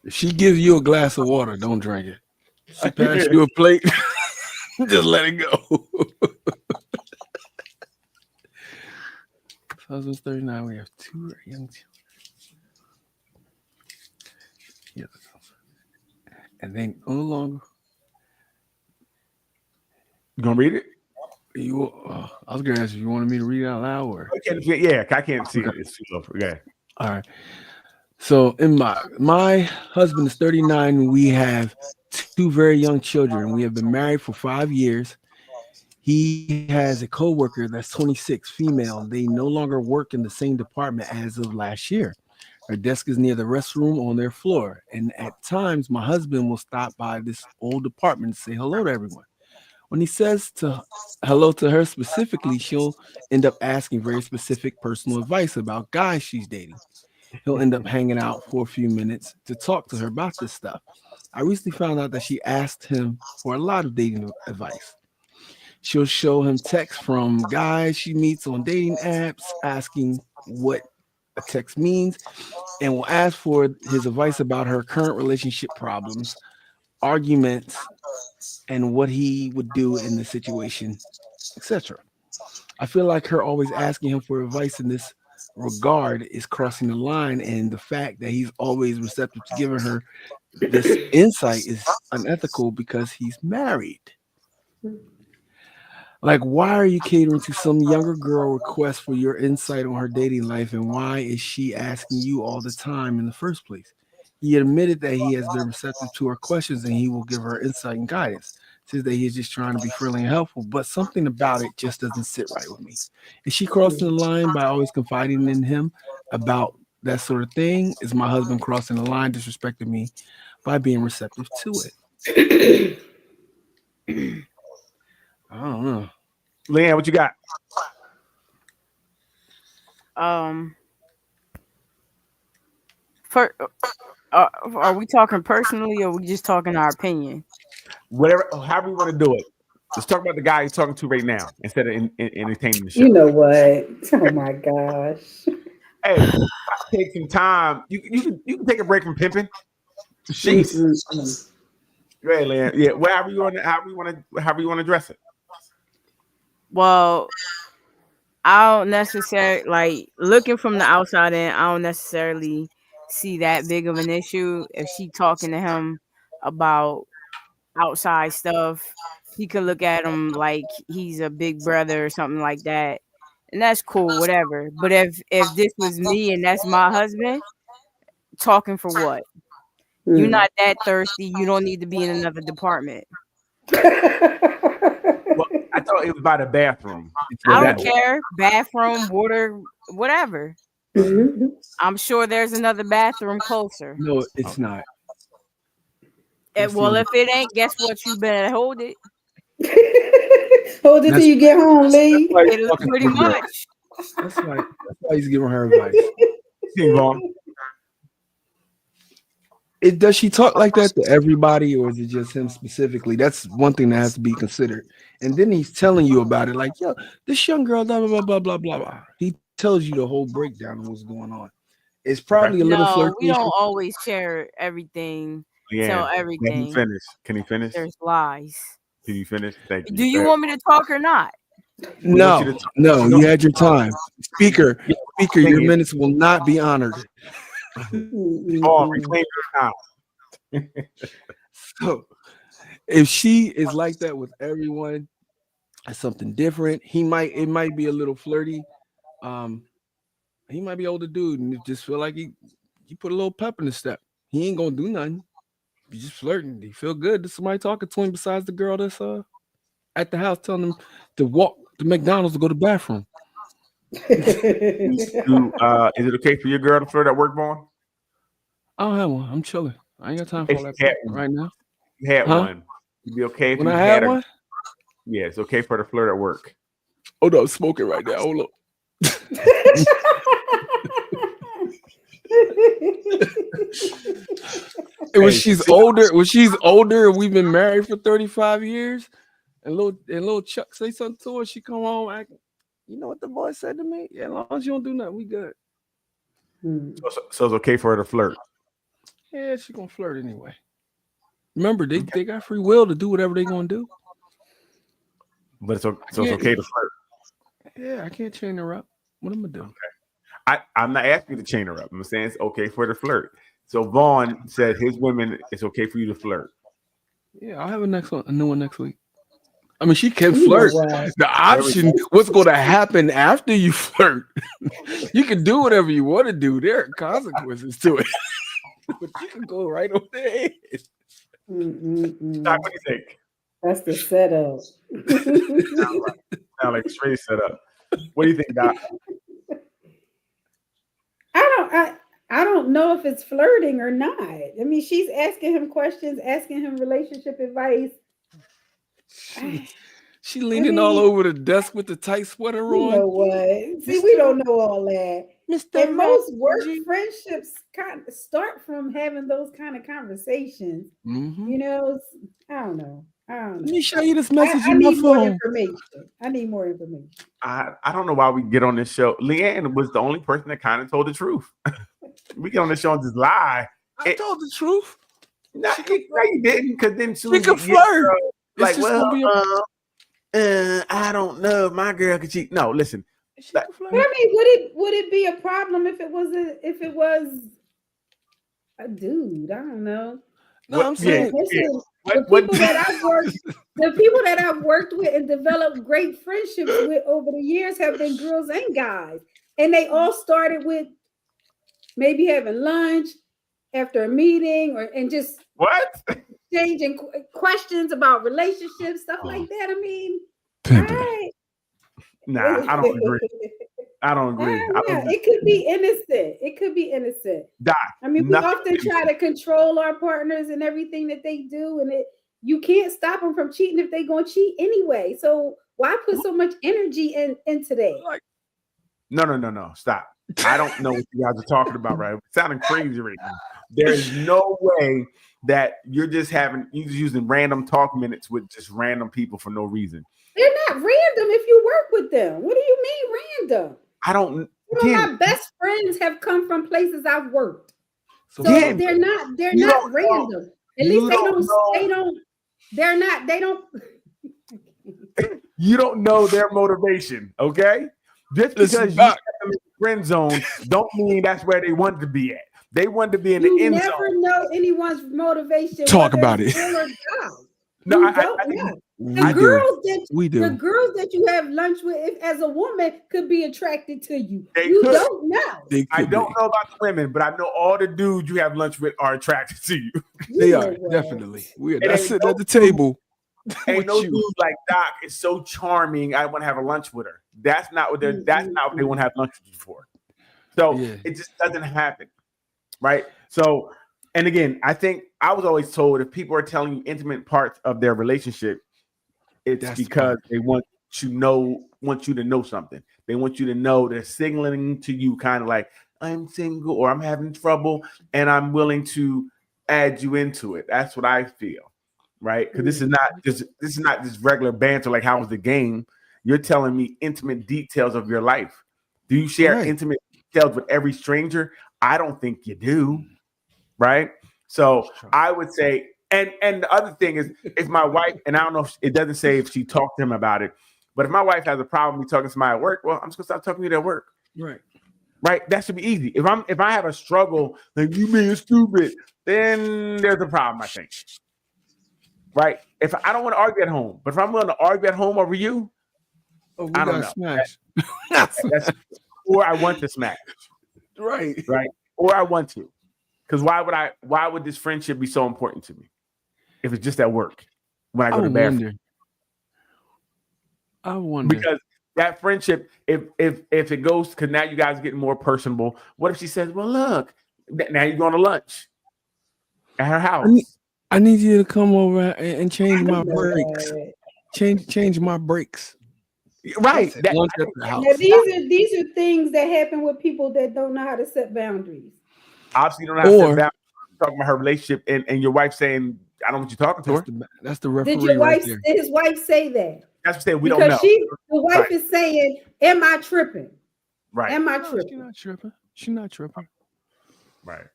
If she gives you a glass of water, don't drink it. She pass you a plate, just let it go. Husband's 39. We have 2 young children. Yeah. And then no longer.
You gonna read it?
I was gonna ask you wanted me to read it out loud or
Yeah, I can't see it. It's too low. Okay.
all right. So in my husband is 39. We have 2 very young children. We have been married for 5 years. He has a coworker that's 26, female. They no longer work in the same department as of last year. Her desk is near the restroom on their floor. And at times, my husband will stop by this old department and say hello to everyone. When he says hello to her specifically, she'll end up asking very specific personal advice about guys she's dating. He'll end up hanging out for a few minutes to talk to her about this stuff. I recently found out that she asked him for a lot of dating advice. She'll show him texts from guys she meets on dating apps, asking what a text means, and will ask for his advice about her current relationship problems, arguments, and what he would do in the situation, etc. I feel like her always asking him for advice in this regard is crossing the line, and the fact that he's always receptive to giving her this insight is unethical because he's married. Like, why are you catering to some younger girl request for your insight on her dating life, and why is she asking you all the time in the first place? He admitted that he has been receptive to her questions and he will give her insight and guidance. Says that he's just trying to be friendly and helpful, but something about it just doesn't sit right with me. Is she crossing the line by always confiding in him about that sort of thing? Is my husband crossing the line, disrespecting me by being receptive to it? I don't know.
Leanne, what you got?
Are we talking personally or are we just talking our opinion?
Whatever, however you want to do it. Let's talk about the guy you're talking to right now instead of entertaining the show.
You know what? Oh my gosh.
Hey, take some time. You can take a break from pimping. Jeez. Go ahead, Leanne. Yeah, however you want to address it.
Well, I don't necessarily like looking from the outside in. I don't necessarily see that big of an issue if she talking to him about outside stuff. He could look at him like he's a big brother or something like that, and that's cool, whatever. But if this was me and that's my husband, talking for what? You're
Mm.
not that thirsty. You don't need to be in another department.
Well, I thought it was by the bathroom.
I
That-
don't care. Bathroom, water, whatever.
Mhm.
I'm sure there's another bathroom closer.
No, it's not.
Well, if it ain't, guess what? You better hold it.
Hold it till you get home, Lee.
That's why he's
It is
talking to
pretty
the girl.
much.
That's why he's giving her advice.
King Von.
Does she talk like that to everybody, or is it just him specifically? That's one thing that has to be considered. And then he's telling you about it, like, yo, this young girl, blah blah blah blah blah blah. He tells you the whole breakdown of what's going on. It's probably a little
No, we
flirtatious.
don't always share everything.
Yeah.
Tell
Can he
everything.
finish? Can he finish?
There's lies.
Can you finish? Thank you.
Do you want me to talk or not?
No,
you to talk.
no, you had your time. Speaker, your
you.
minutes will not be honored.
Oh, reclaim your time.
So if she is like that with everyone, that's something different. It might be a little flirty. He might be older dude and just feel like he put a little pep in his step. He ain't gonna do nothing. He's just flirting. He feel good. There's somebody talking to him besides the girl that's at the house telling him to walk to McDonald's to go to the bathroom.
Is it okay for your girl to flirt at work, Vaughn?
I don't have one. I'm chilling. I ain't got time for all
If
that
you had
crap
one.
right now.
You had
Huh?
one. It'd be okay if
When
you
I had
her.
one,
Yeah, it's okay for her to flirt at work.
hold up, smoking right now. Hold up. And when
Hey,
she's older, and we've been married for 35 years, and little Chuck say something to her, she come home acting, you know what the boy said to me? Yeah, as long as you don't do nothing, we good.
So it's okay for her to flirt.
Yeah, she gonna flirt anyway. Remember, they got free will to do whatever they gonna do.
But it's okay to flirt.
Yeah, I can't chain her up. What am I doing?
I'm not asking you to chain her up. I'm saying it's okay for her to flirt. So Vaughn said his women, it's okay for you to flirt.
Yeah, I'll have a new one next week. I mean, she can
You know
flirt.
what?
The option, what's going to happen after you flirt? You can do whatever you want to do. There are consequences to it. But you can go right over there.
Doc, what do you think?
That's the setup.
Sound like straight setup. What do you think, Doc?
I don't know if it's flirting or not. I mean, she's asking him questions, asking him relationship advice.
She leaning all over the desk with the tight sweater
You
on.
know what? See, we don't know all that.
Mr.
And most work
Reggie.
friendships kind of start from having those kind of conversations.
Mhm.
You know, I don't know.
Let me show you this
I
message on my
need more
phone.
information. I need more information.
I don't know why we get on this show. Leanne was the only person that kind of told the truth. We get on this show and just lie.
I told the truth.
No, you didn't, because then
She can flirt.
Like,
It's just gonna be
I don't know. My girl could cheat. No, listen.
She can
But
flirt.
I mean, would it be a problem if it was a dude? I don't know.
No, I'm saying
Listen,
What
the people that I've worked with and developed great friendships with over the years have been girls and guys, and they all started with maybe having lunch after a meeting, and just
what?
exchanging questions about relationships, stuff like that. I mean,
pimping.
all right.
Nah, I don't agree. I don't agree.
It could be innocent. It could be innocent.
Doc,
I mean, we
nothing
often try to control our partners and everything that they do, and you can't stop them from cheating if they're going to cheat anyway. So why put so much energy into that?
No. Stop. I don't know what you guys are talking about, right? It's sounding crazy right now. There is no way that you're just using random talk minutes with just random people for no reason.
They're not random if you work with them. What do you mean random?
I don't.
My best friends have come from places I've worked. So
Yeah,
they're not
don't
random. At
you
least they don't.
You don't know their motivation, okay? Just
Listen,
because you
Doc.
have them in the friend zone, don't mean that's where they wanted to be at. They wanted to be in the
You
end
never
zone.
know anyone's motivation.
Talk
whether
about
it's
it.
real or not.
No,
You don't know. The
We do.
girls that
We
the
do.
girls that you have lunch with, if, as a woman, could be attracted to you.
They
You
could.
don't know.
They
I
could
don't
be.
know about the women, but I know all the dudes you have lunch with are attracted to you.
They
You
are
know what?
definitely. We are.
It
That's
ain't
sitting
no
at the table.
Ain't
with
no
you.
dude like Doc is so charming. I want to have a lunch with her. That's not what they're. That's not what they want to have lunch with you for. So
Yeah.
it just doesn't happen, right? So, and again, I think I was always told if people are telling you intimate parts of their relationship, it's
That's the
because
part.
they want you to know something. They want you to know they're signaling to you, kind of like I'm single or I'm having trouble, and I'm willing to add you into it. That's what I feel, right? Because this is not just regular banter. Like, how was the game? You're telling me intimate details of your life. Do you share
Right.
intimate details with every stranger? I don't think you do, right? So I would say, and the other thing is, if my wife, and I don't know if it doesn't say if she talked to him about it, but if my wife has a problem with me talking to somebody at work, well, I'm just gonna stop talking to you at work,
Right.
right? That should be easy. If I have a struggle, like you being stupid, then there's a problem, I think, right? If I don't want to argue at home, but if I'm willing to argue at home over you,
Oh, we
I don't
got
know.
smashed.
That's or I want to smack,
right.
right? Or I want to, because why would this friendship be so important to me if it's just at work when I go to bed?
I wonder.
Because that friendship, if it goes, because now you guys are getting more personable. What if she says, "Well, look, now you're going to lunch at her house."
I need you to come over and change my
I know
brakes.
that.
Change my brakes.
Right. That-
Lunch at the house.
Now, these are things that happen with people that don't know how to set boundaries.
obviously, you don't have to
Or-
sit down talking about her relationship and your wife saying, "I don't want you talking to her."
That's the referee
Did your
right
wife?
there.
Did his wife say that?
That's what I'm saying. We don't
Because
know.
the wife
Right.
is saying, "Am I tripping?
Right.
Am I
No, she's
tripping?"
not tripping. She's not tripping.
Right.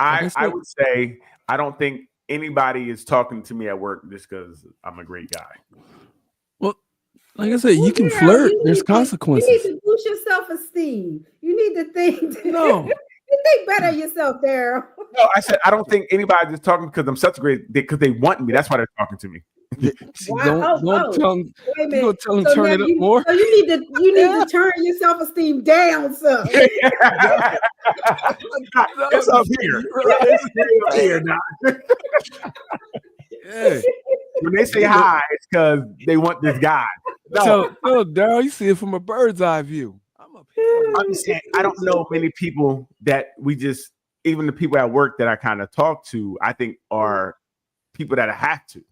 I
I
said-
would say I don't think anybody is talking to me at work just because I'm a great guy.
Well, like I said, you
Well,
can
Daryl,
flirt.
you
There's
need to-
consequences.
You need to boost your self-esteem. You need to think.
No.
you think better of yourself, Daryl.
No, I said I don't think anybody's just talking because I'm such a great because they want me. That's why they're talking to me.
See,
Wow.
don't tell them.
Wait a
You
minute.
gonna tell them
So
turn
now
it up more?
So you need to turn your self-esteem down some.
It's up here. It's up here now.
Yeah.
When they say hi, it's because they want this guy. No,
Tell Daryl, you see it from a bird's eye view. I'm up here.
I'm just saying I don't know many people that we just even the people at work that I kind of talk to, I think are people that I have to.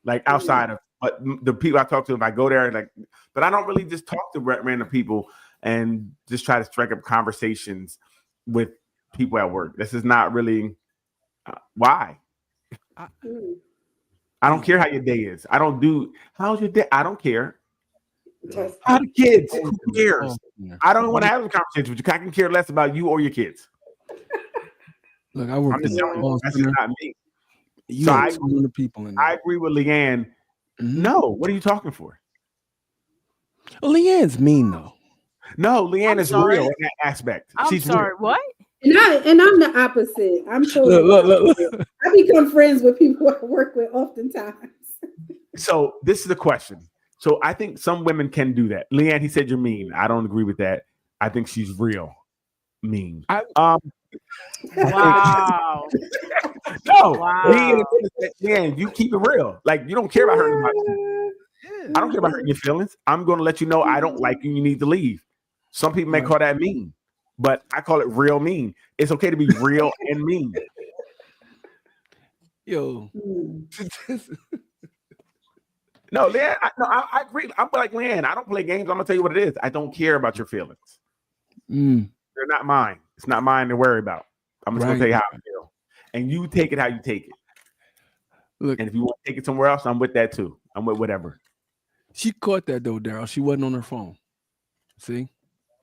Like outside of but the people I talk to, if I go there, like, but I don't really just talk to random people and just try to strike up conversations with people at work. This is not really why. I don't care how your day is. I don't do how's your day. I don't care. How the kids? Who cares? I don't want to have a conversation with you. I can care less about you or your kids.
Look, I
I'm
worked in
just
the
telling
call
you, that's just
center.
not me.
You
So
got
I-
200 people in there.
I agree with Leanne.
Mhm.
No, what are you talking for?
Well, Leanne's mean though.
No, Leanne
I'm
is
sorry.
real in that aspect.
I'm
She's
sorry.
real.
What?
And I'm the opposite. I'm totally
Look.
opposite. I become friends with people I work with oftentimes.
So this is the question. So I think some women can do that. Leanne, he said you're mean. I don't agree with that. I think she's real mean.
Wow.
No,
Wow.
Leanne, you keep it real. Like you don't care about hurting my I don't care about hurting your feelings. I'm going to let you know I don't like you. You need to leave. Some people may
Right.
call that mean, but I call it real mean. It's okay to be real and mean.
Yo.
No, Leanne, I agree. I'm like Leanne. I don't play games. I'm gonna tell you what it is. I don't care about your feelings.
Mm.
They're not mine. It's not mine to worry about. I'm just gonna
Right.
tell you how I feel, and you take it how you take it.
Look,
And if you want to take it somewhere else, I'm with that too. I'm with whatever.
she caught that though, Daryl. She wasn't on her phone. See?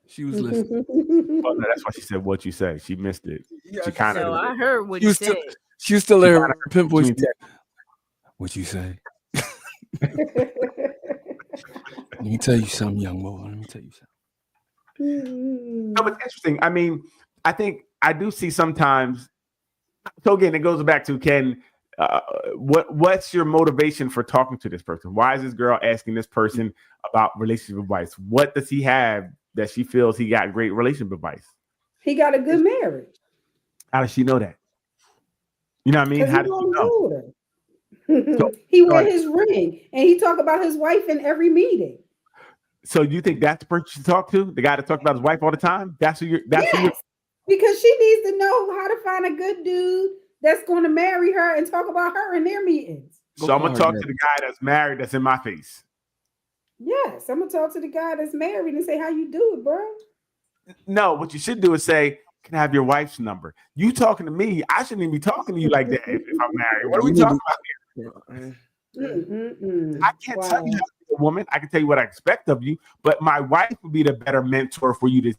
She was listening.
Well, no, that's why she said what you say. She missed it. She kind
So
of.
I heard what
You
you
still-
said.
She was still there.
kinda-
Pinpoint.
between
What you say? Let me tell you something, young boy. Let me tell you something.
No, but it's interesting. I mean, I think I do see sometimes. So again, it goes back to what's your motivation for talking to this person? Why is this girl asking this person about relationship advice? What does he have that she feels he got great relationship advice?
He got a good marriage.
How does she know that? You know what I mean? How does she know? So,
he wear his ring and he talk about his wife in every meeting.
So you think that's the person you talk to? The guy that talks about his wife all the time? That's who you're.
Because she needs to know how to find a good dude that's going to marry her and talk about her in their meetings.
So I'm gonna talk to the guy that's married that's in my face.
Yes, I'm gonna talk to the guy that's married and say, "How you do it, bro?"
No, what you should do is say, "Can I have your wife's number?" You talking to me? I shouldn't even be talking to you like that if I'm married. What are we talking about here? I can't tell you how to be a woman. I can tell you what I expect of you, but my wife would be the better mentor for you to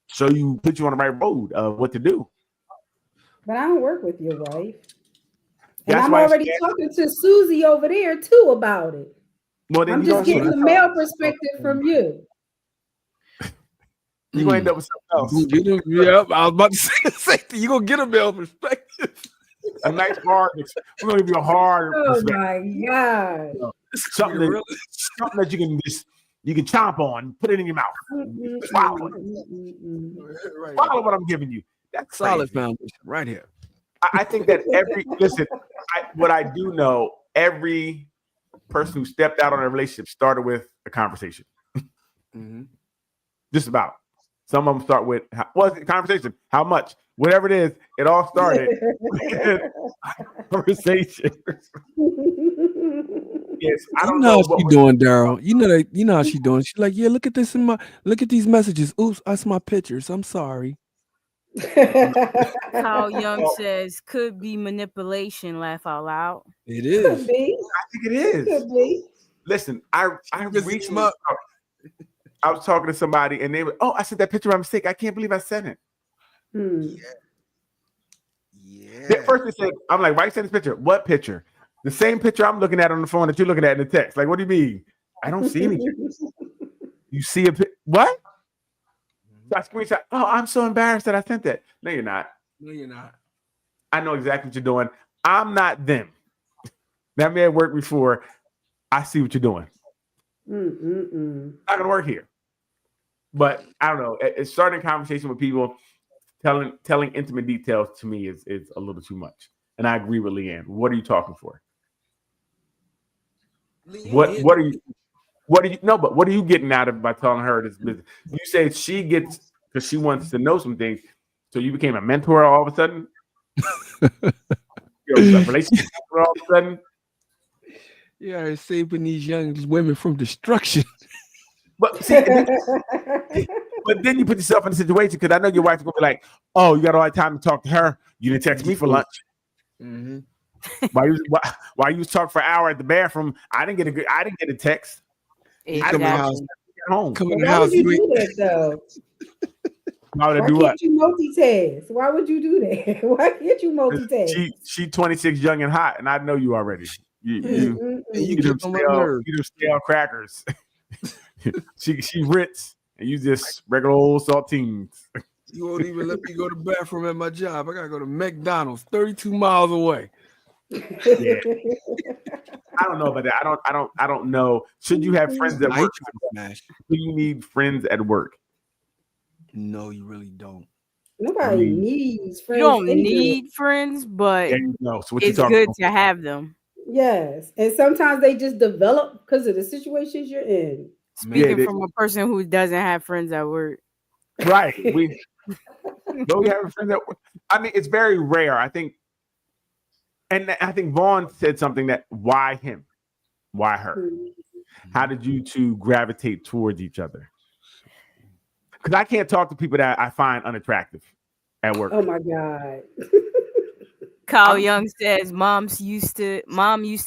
show you, put you on the right road of what to do.
But I don't work with your wife. And
That's
I'm
why
already talking to Susie over there too about it.
Well, then
I'm just getting the male perspective from you.
You're gonna end up with something else.
Yeah, I was about to say you're gonna get a male perspective.
A nice hard. We're gonna give you a hard.
Oh my God!
Something that you can chomp on, put it in your mouth. Swallow it. Follow what I'm giving you. That's
solid foundation right here.
I think that what I do know, every person who stepped out on a relationship started with a conversation. Just about. Some of them start with what's the conversation? How much? Whatever it is, it all started with conversation. Yes, I don't know
how she's doing, Daryl. You know how she's doing. She's like, yeah, look at this look at these messages. Oops, that's my pictures. I'm sorry.
Carl Young says could be manipulation. Laugh out loud.
It is.
Could be.
I think it is.
Could be.
Listen, I was talking to somebody and they were, I sent that picture by mistake. I can't believe I sent it. Yeah. First they said, I'm like, why you send this picture? What picture? The same picture I'm looking at on the phone that you're looking at in the text. Like, what do you mean? I don't see any pictures. You see what? So I screenshot. Oh, I'm so embarrassed that I sent that. No, you're not.
No, you're not.
I know exactly what you're doing. I'm not them. That may have worked before. I see what you're doing. Not gonna work here. But I don't know. It's starting a conversation with people, telling intimate details to me is a little too much. And I agree with Leanne. What are you talking for? Leanne, what are you getting out of it by telling her this business? You say she gets because she wants to know some things. So you became a mentor all of a sudden? You're a relationship all of a sudden?
Yeah, saving these young women from destruction.
But see, but then you put yourself in a situation because I know your wife's gonna be like, "Oh, you got all the time to talk to her. You didn't text me for lunch. Why you was talking for an hour at the bathroom? I didn't get a text.
Exactly.
I didn't get home.
Come in the house.
Why would you do that though?
Why
can't you multitask? Why would you do that? Why can't you multitask?
She 26, young and hot, and I know you already. You stale crackers. she Ritz, and you just regular old saltines.
You won't even let me go to the bathroom at my job. I gotta go to McDonald's, 32 miles away.
Yeah. I don't know about that. I don't know. Should you have friends at work? Do you need friends at work?
No, you really don't.
Nobody needs friends.
You don't need friends, but it's good to have them.
Yes, and sometimes they just develop because of the situations you're in.
Speaking from a person who doesn't have friends at work,
right? We have friends at work. I mean, it's very rare. I think, and I think Vaughn said something that why him, why her? How did you two gravitate towards each other? Because I can't talk to people that I find unattractive at work.
Oh my God.
Kyle Young says mom used to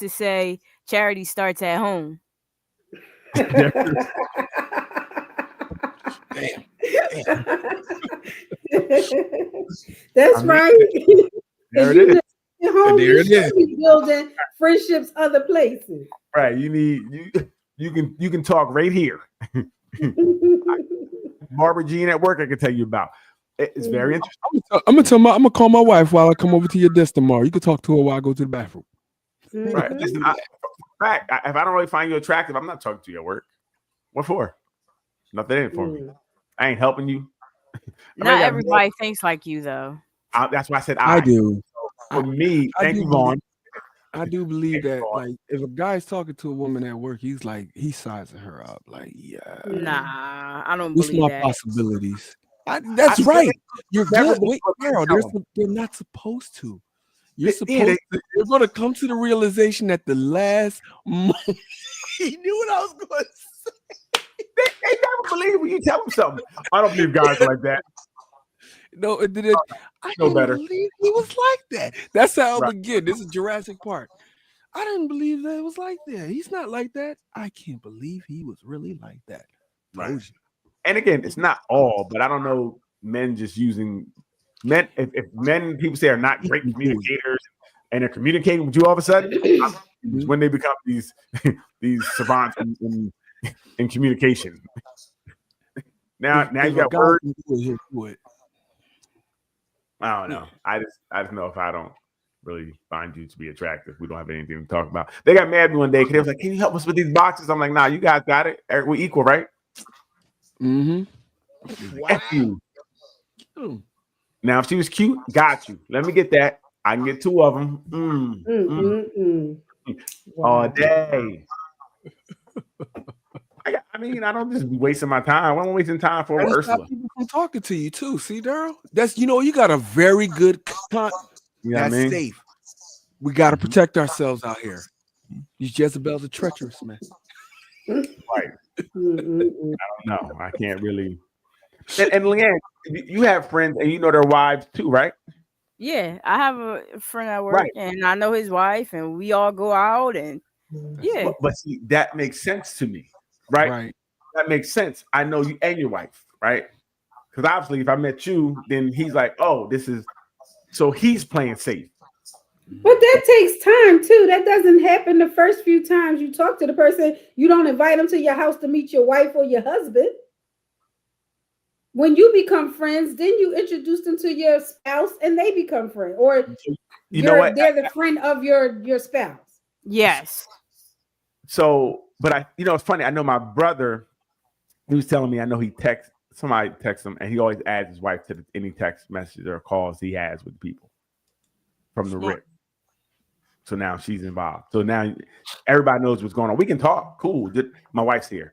say charity starts at home.
Damn.
That's right.
There it is.
There it is. Building friendships other places.
Right. You can talk right here. Barbara Jean at work I can tell you about. It's very interesting.
I'm gonna call my wife while I come over to your desk tomorrow. You can talk to her while I go to the bathroom.
Right.
Mhm.
Listen, if I don't really find you attractive, I'm not talking to you at work. What for? Nothing in it for me.
Mm.
I ain't helping you.
Not everybody thinks like you though.
That's why I said
I do.
For me,
I
thank
do
you, Vaughn.
I do believe
Thank you,
that,
Vaughn.
like, if a guy's talking to a woman at work, he's sizing her up. Like, yeah,
Nah, I don't
what's
believe
my
that.
possibilities? That's
I
right.
said
You're
never
good. Wait,
before
girl,
tell 'em.
they're not supposed to. You're
Yeah,
supposed to. You're gonna come to the realization at the last moment. He knew what I was going to say.
They never believe when you tell them something. I don't believe guys are like that.
No, I
know
didn't
better.
believe he was like that. That's how
Right.
again. This is Jurassic Park. I didn't believe that it was like that. He's not like that. I can't believe he was really like that.
Right.
Told you.
And again, it's not all, but I don't know men just using men. If men people say are not great communicators and they're communicating with you all of a sudden, it's when they become these savants in communication. Now you got words. I don't know. I just know if I don't really find you to be attractive, we don't have anything to talk about. They got mad at me one day because they was like, "Can you help us with these boxes?" I'm like, "Nah, you guys got it. We're equal, right?" F you. Now, if she was cute, got you. Let me get that. I can get two of them. All day. I mean, I don't just be wasting my time. I'm wasting time for Ursula.
People from talking to you too. See, Daryl, that's you got a very good
You know what I mean?
safe. We got to protect ourselves out here. These Jezebels are treacherous, man.
Right. I don't know. I can't really. And Leanne, you have friends and you know their wives too, right?
Yeah, I have a friend at work
Right.
and I know his wife and we all go out and yeah.
But see, that makes sense to me, right? That makes sense. I know you and your wife, right? Because obviously, if I met you, then he's like, "Oh, this is," so he's playing safe.
But that takes time too. That doesn't happen the first few times you talk to the person. You don't invite them to your house to meet your wife or your husband. When you become friends, then you introduce them to your spouse and they become friends. Or
You know what?
they're the friend of your spouse.
Yes.
So, but it's funny. I know my brother, he was telling me, I know somebody texts him and he always adds his wife to any text messages or calls he has with people from the rip. So now she's involved. So now everybody knows what's going on. We can talk. Cool. My wife's here.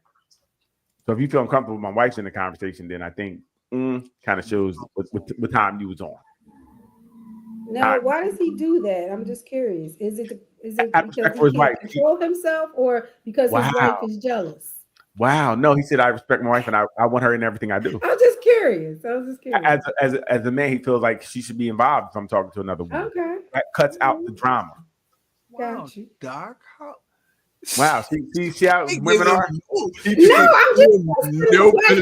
So if you feel uncomfortable with my wife's in the conversation, then I think kind of shows what time you was on.
Now, why does he do that? I'm just curious. Is it because he
for his
can't
wife.
control himself or because his wife is jealous?
Wow. No, he said, I respect my wife and I want her in everything I do.
I was just curious.
As a man, he feels like she should be involved if I'm talking to another woman.
Okay.
That cuts out the drama.
Got you.
Dark.
Wow. See how women are?
No, I'm just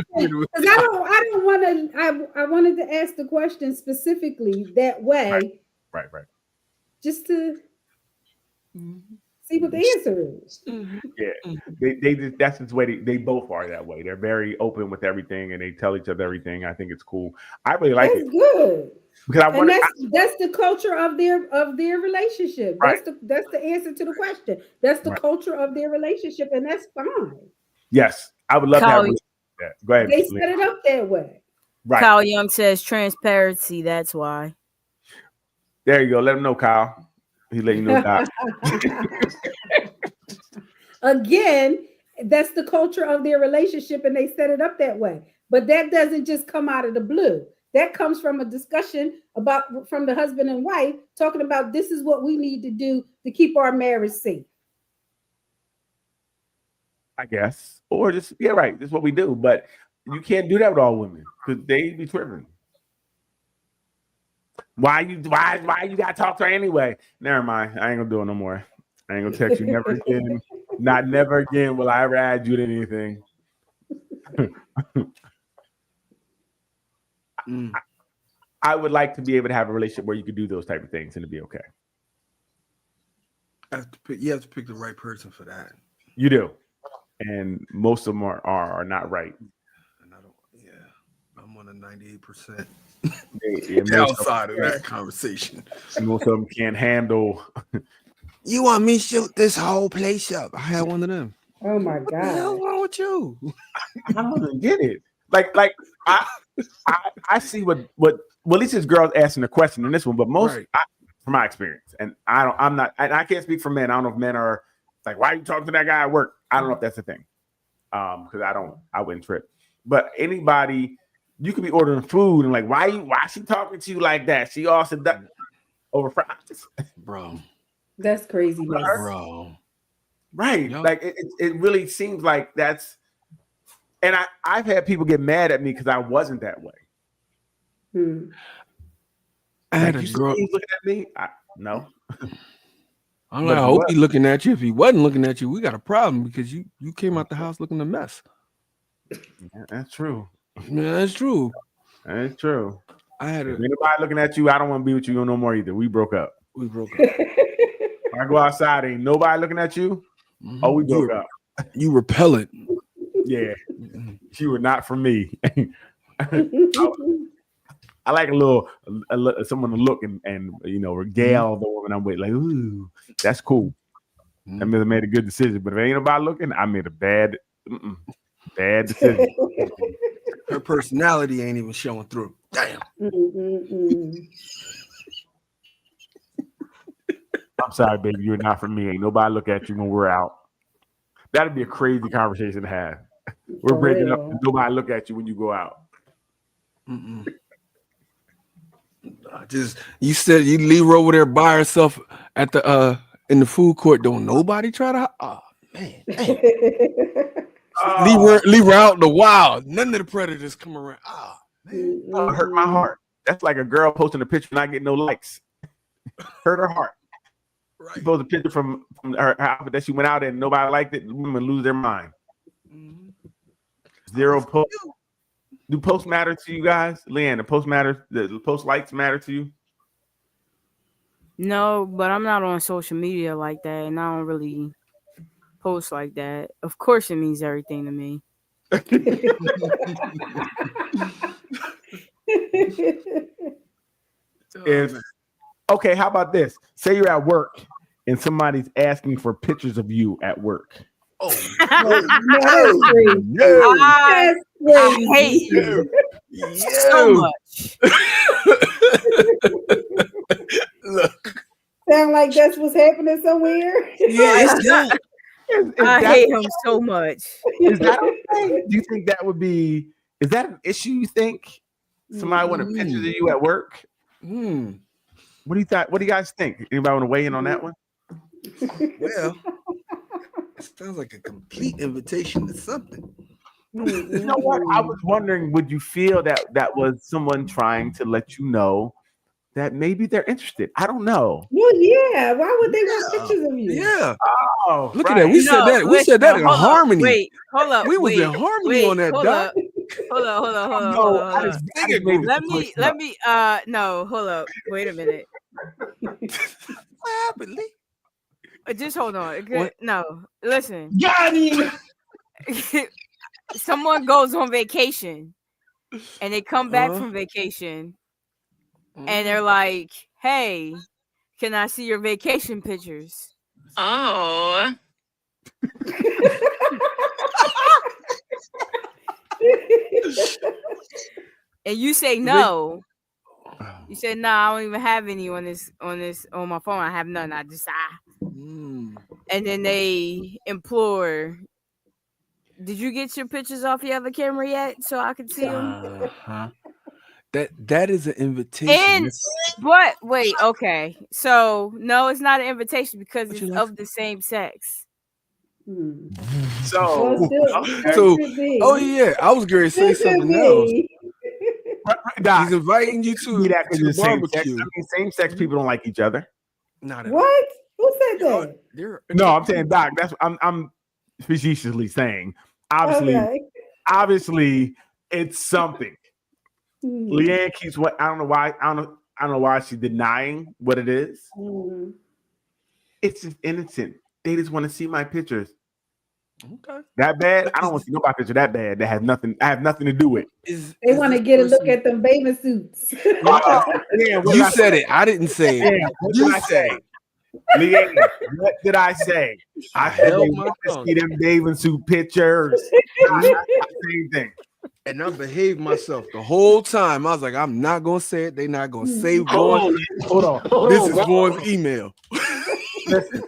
because I don't want to. I wanted to ask the question specifically that way.
Right.
Just to see what the answer is.
Yeah, that's the way they both are that way. They're very open with everything and they tell each other everything. I think it's cool. I really like it.
That's good.
Because
that's the culture of their relationship.
Right.
That's the answer to the question. That's the culture of their relationship, and that's fine.
Yes, I would love to have that. Go ahead.
They set it up that way.
Right.
Kyle Young says transparency. That's why.
There you go. Let him know, Kyle. He let you know, Kyle.
Again, that's the culture of their relationship, and they set it up that way. But that doesn't just come out of the blue. That comes from a discussion from the husband and wife talking about this is what we need to do to keep our marriage safe.
I guess. Or just, right. This is what we do. But you can't do that with all women because they be tripping. Why you gotta talk to her anyway? Never mind. I ain't gonna do it no more. I ain't gonna text you never again. Not never again will I ever add you to anything. I would like to be able to have a relationship where you could do those type of things and it'd be okay.
You have to pick the right person for that.
You do. And most of them are not right.
And I don't, to 98%.
Most
Downside of that conversation.
of them can't handle.
You want me to shoot this whole place up? I had one of them.
Oh my
What the hell's
God.
wrong with you?
I don't even get it. Like I see what at least this girl's asking the question in this one, but most
Right.
from my experience, and I can't speak for men. I don't know if men are like, why are you talking to that guy at work? I don't know if that's the thing. Because I wouldn't trip. But anybody, you could be ordering food and like, why she talking to you like that? She also done over fries.
Bro.
That's craziness.
Bro.
Right.
Yep.
Like it really seems like that's, and I've had people get mad at me because I wasn't that way.
Hmm.
I had
Like,
a
you
girl.
see he's looking at me? No.
I'm
But
like, I hope
what?
he's looking at you. If he wasn't looking at you, we got a problem because you came out the house looking a mess.
Yeah, that's true.
Yeah, that's true.
That's true.
I had
If
a
anybody looking at you, I don't want to be with you no more either. We broke up.
we broke up.
When I go outside, ain't nobody looking at you. Oh, we broke up.
You repellent.
Yeah, you were not for me. I like someone to look and regale the woman I'm with. Like, ooh, that's cool. I made a good decision. But if ain't nobody looking, I made a bad decision.
Her personality ain't even showing through. Damn.
I'm sorry, baby. You're not for me. Ain't nobody look at you when we're out. That'd be a crazy conversation to have. We're
For
breaking up
real.
and nobody look at you when you go out.
Just you said you leave her over there by herself at the in the food court. Don't nobody try to. Oh man, leave her out in the wild. None of the predators come around. Oh man,
That hurt my heart. That's like a girl posting a picture not getting no likes. Hurt her heart.
right.
She posted a picture from her outfit that she went out in. Nobody liked it. Women lose their mind. Zero post. Do posts matter to you guys? Leanne, the post likes matter to you?
No, but I'm not on social media like that, and I don't really post like that. Of course, it means everything to me.
Okay, how about this? Say you're at work and somebody's asking for pictures of you at work.
Oh
That's crazy.
No.
I
That's crazy.
hate you so much.
Look,
Sound like that's what's happening somewhere.
yeah, it's that.
I hate him so much.
Is that okay? Do you think that would be? Is that an issue? You think somebody wanted pictures of you at work? What do you thought? What do you guys think? Anybody want to weigh in on that one?
Well, it sounds like a complete invitation to something.
You know what? I was wondering, would you feel that was someone trying to let you know that maybe they're interested? I don't know.
Well, yeah. Why would they want pictures of you?
Yeah,
Oh,
look at that. We said that. We
listen,
said that in
hold up,
harmony.
Wait, hold up.
We was
wait,
in harmony
wait,
on that,
hold
Doc.
up. Hold on.
No, I just made
Let
this
me,
push up.
no, hold up. Wait a minute.
What happened, Lee?
Just hold on.
What?
No, listen.
Got him.
Someone goes on vacation and they come back
Uh-huh.
from vacation and they're like, hey, can I see your vacation pictures?
Oh.
And you say no. You said no, I don't even have any on my phone. I have none. I just And then they implore. Did you get your pictures off your other camera yet, so I could see them?
That is an invitation.
And but wait, okay. So no, it's not an invitation because
What
it's
you like?
of the same sex.
So,
Oh yeah, I was going to say something else.
Doc,
He's inviting you to
that
the
because same sex.
barbecue.
I mean, same-sex people don't like each other.
Not at all.
What? Who said that?
They're-
No, I'm saying, Doc. That's I'm facetiously saying. Obviously, it's something. Leanne keeps what I don't know why she's denying what it is. It's just innocent. They just want to see my pictures.
Okay.
That bad? I don't want to see nobody picture that bad. That has nothing. I have nothing to do with.
They want to get a look at them bathing suits.
Yeah, what did
You
I
said
say?
it. I didn't say it.
Yeah, what
You
did I say? Leanne, what did I say? I said they
held my
want to
tongue.
see them bathing suit pictures. Same thing.
And I behaved myself the whole time. I was like, I'm not gonna say it. They're not gonna save
Hold
Vaughn.
on.
Hold on.
Hold
This
on,
is
bro.
Vaughn's email.
Listen,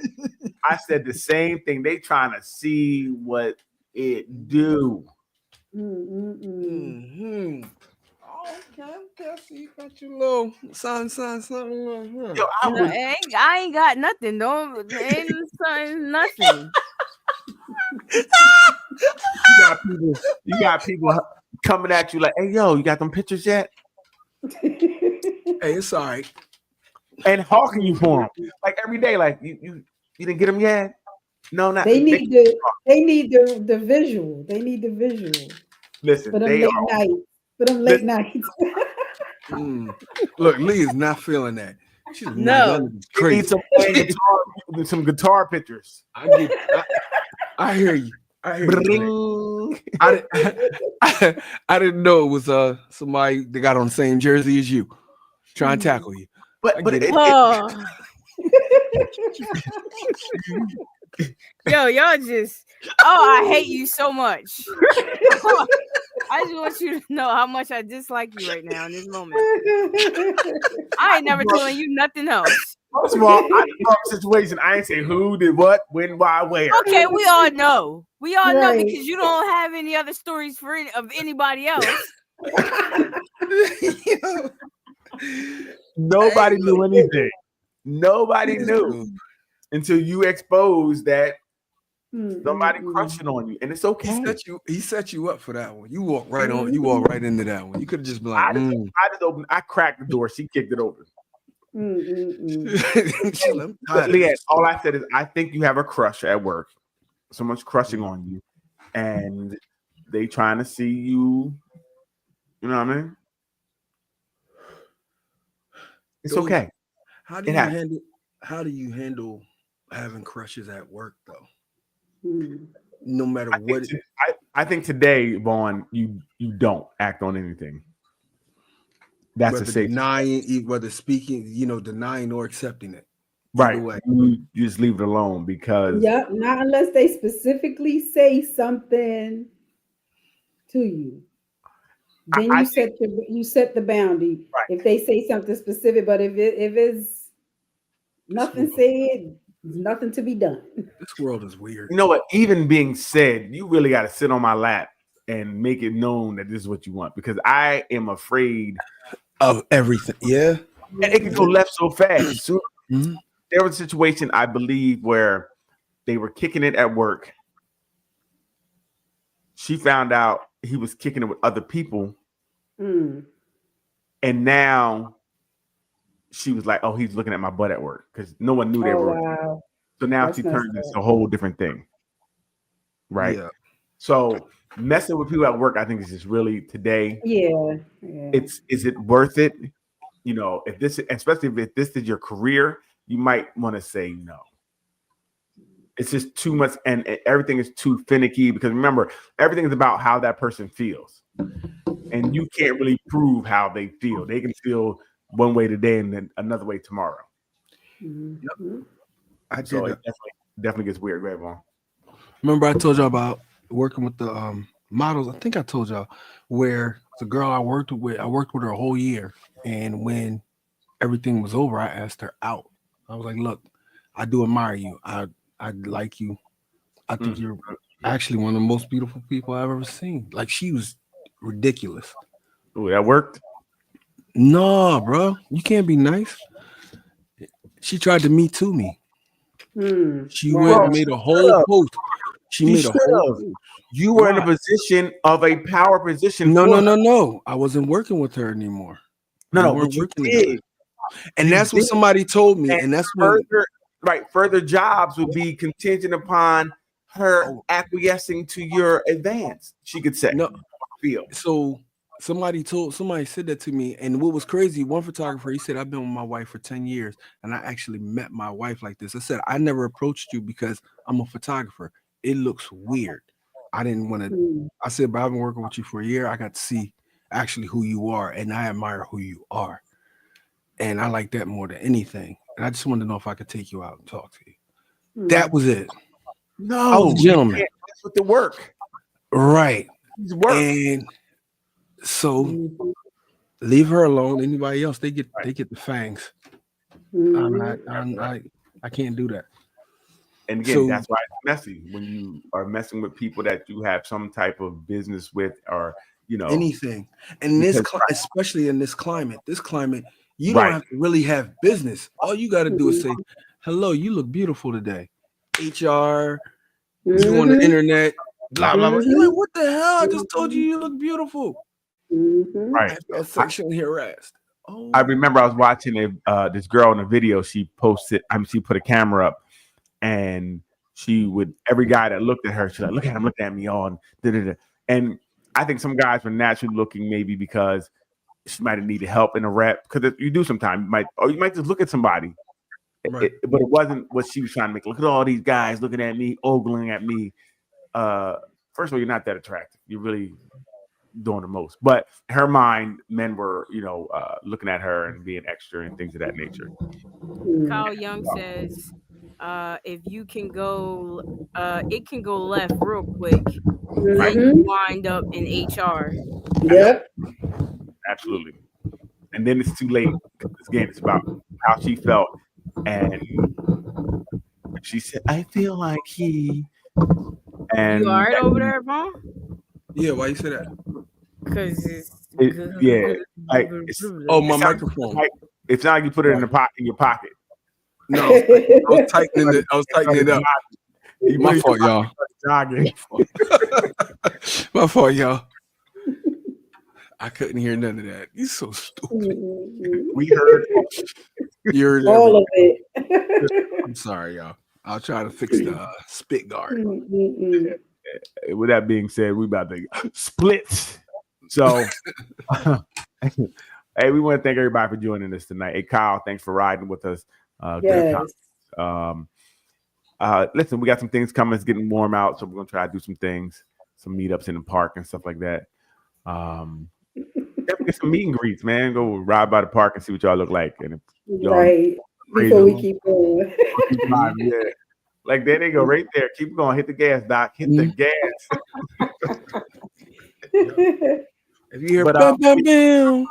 I said the same thing. They trying to see what it do.
Mm-hmm. Okay. So you got your little something.
Yo,
No, I ain't got nothing. Don't ain't nothing.
You got people coming at you like, hey, yo, you got them pictures yet?
Hey, it's all right.
And hawking you for them like every day. Like you didn't get them yet? No, not.
They need the visual. They need the visual
Listen.
for them
They
late
are.
nights. For them late nights.
Look, Lee is not feeling that. She's
No.
They need
crazy.
some guitar pictures.
I hear you. I hear you.
Bring.
I didn't know it was somebody that got on the same jersey as you, trying to tackle you.
But
Oh. Yo, y'all just I hate you so much. I just want you to know how much I dislike you right now in this moment. I ain't never telling you nothing else.
First of all, I know the situation. I ain't say who did what, when, why, where.
Okay, we all know. We all know
Right.
because you don't have any other stories of anybody else.
Nobody knew anything. Nobody knew until you exposed that somebody crushing on you, and it's okay.
He set you up for that one. You walk right on. You walk right into that one. You could have just been like,
I cracked the door. She kicked it open.
But
Leanne, all I said is I think you have a crush at work. Someone's crushing on you, and they trying to see you. You know what I mean? It's okay.
How do you handle having crushes at work though? No matter what.
I think today, Vaughn, you don't act on anything. That's a safe.
Denying, whether speaking, denying or accepting it.
Right. You just leave it alone because.
Yeah, not unless they specifically say something to you. Then you set the boundary.
Right.
If they say something specific, but if it's nothing said, there's nothing to be done.
This world is weird.
You know what? Even being said, you really got to sit on my lap and make it known that this is what you want, because I am afraid
of everything. Yeah.
And it can go left so fast. So there was a situation, I believe, where they were kicking it at work. She found out he was kicking it with other people. And now she was like, oh, he's looking at my butt at work, because no one knew they were.
Wow.
So now
That's
she
messed
turned into
up.
a whole different thing. Right.
Yeah.
So messing with people at work, I think, is just really today.
Yeah.
Is it worth it? If this, especially if this is your career, you might want to say no. It's just too much, and everything is too finicky, because remember, everything is about how that person feels. And you can't really prove how they feel. They can feel one way today and then another way tomorrow.
I
So
did.
it definitely gets weird, right, Vaughn?
Remember I told y'all about working with the models. I think I told y'all where the girl I worked with her a whole year. And when everything was over, I asked her out. I was like, look, I do admire you. I like you. I think you're actually one of the most beautiful people I've ever seen. Like, she was ridiculous.
Ooh, that worked?
No, bro. You can't be nice. She tried to Me Too me. She went and made a whole post. She made a whole post.
You were in a position of a power position.
No. I wasn't working with her anymore.
No, but you did.
And that's what somebody told me. And that's
further jobs would be contingent upon her acquiescing to your advance. She could say, feel.
So somebody said that to me. And what was crazy, one photographer, he said, I've been with my wife for 10 years. And I actually met my wife like this. I said, I never approached you because I'm a photographer. it looks weird. I didn't want to.
Mm.
I said, but I've been working with you for a year. I got to see actually who you are, and I admire who you are, and I like that more than anything. And I just wanted to know if I could take you out and talk to you.
Mm.
That was it.
No,
I was a gentleman,
that's what the work.
right?
It's work.
And so
Mhm.
leave her alone. Anybody else, they get the fangs.
Mhm.
I can't do that.
And again,
So-
that's why it's messy when you are messing with people that you have some type of business with, or
Anything. And
Because-
especially in this climate, you
Right.
don't have to really have business. All you got to do is say,
Mhm.
hello, you look beautiful today. HR, you on the
Mhm.
internet, blah, blah, blah. You're
Mhm.
like, what the hell? I just told you look beautiful.
Mhm.
right.
I got sexually harassed. Oh,
I remember I was watching this girl in a video. She posted. She put a camera up, and she would every guy that looked at her, she's like, "Look at him, look at me on." And I think some guys were naturally looking, maybe because she might have needed help in a rep. Because you do sometimes, you might just look at somebody,
right.
but it wasn't what she was trying to make. Look at all these guys looking at me, ogling at me. First of all, you're not that attractive. You're really doing the most. But her mind, men were, looking at her and being extra and things of that nature.
Mhm.
Kyle Young says, if you can go, it can go left real quick. Then you
Mhm.
wind up in HR.
Yep.
Absolutely. And then it's too late. Again, it's about how she felt. And she said, I feel like he. And
You all right over there, Vaughn?
Yeah, why you say that?
Because it's
yeah, like
Oh, my
it sounds
microphone.
like it's not like you put it in your pocket.
No, I was tightening it. I was tightening it up.
You
My
put it
fault,
in your
y'all.
pocket, jogging.
My fault, y'all. I couldn't hear none of that. You're so stupid.
Mhm.
We heard
You're
All of it.
I'm sorry, y'all. I'll try to fix the spit guard.
Mhm.
with that being said, we about to split. So hey, we want to thank everybody for joining us tonight. Hey, Kyle, thanks for riding with us. Good
Yes.
time. Listen, we got some things coming. It's getting warm out, so we're gonna try to do some things, some meetups in the park and stuff like that. Definitely get some meet and greets, man. Go ride by the park and see what y'all look like. And if y'all
Right. Before we keep going.
yeah, like there they go, right there. Keep going. Hit the gas, Doc. Hit the gas.
If you hear
But,
bam, bam, bam.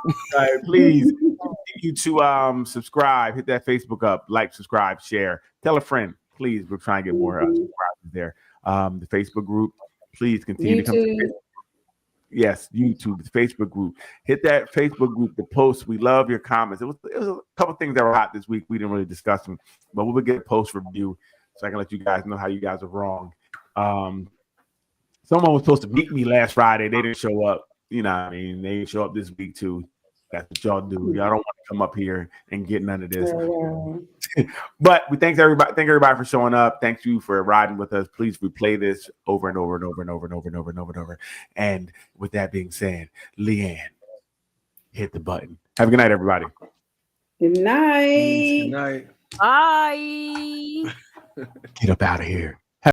Please continue to subscribe. Hit that Facebook up. Like, subscribe, share. Tell a friend. Please, we're trying to get more subscribers there. The Facebook group. Please continue to come to
YouTube.
Facebook. Yes, YouTube, the Facebook group. Hit that Facebook group, the post. We love your comments. It was a couple things that were hot this week. We didn't really discuss them, but we will get a post review so I can let you guys know how you guys are wrong. Someone was supposed to meet me last Friday. They didn't show up. You know what I mean? They didn't show up this week too. That's what y'all do. Y'all don't want to come up here and get none of this.
Oh, wow.
But we thank everybody for showing up. Thank you for riding with us. Please replay this over and over and over and over and over and over and over and over. And with that being said, Leanne, hit the button. Have a good night, everybody.
Good night.
Good night.
Bye.
Get up out of here.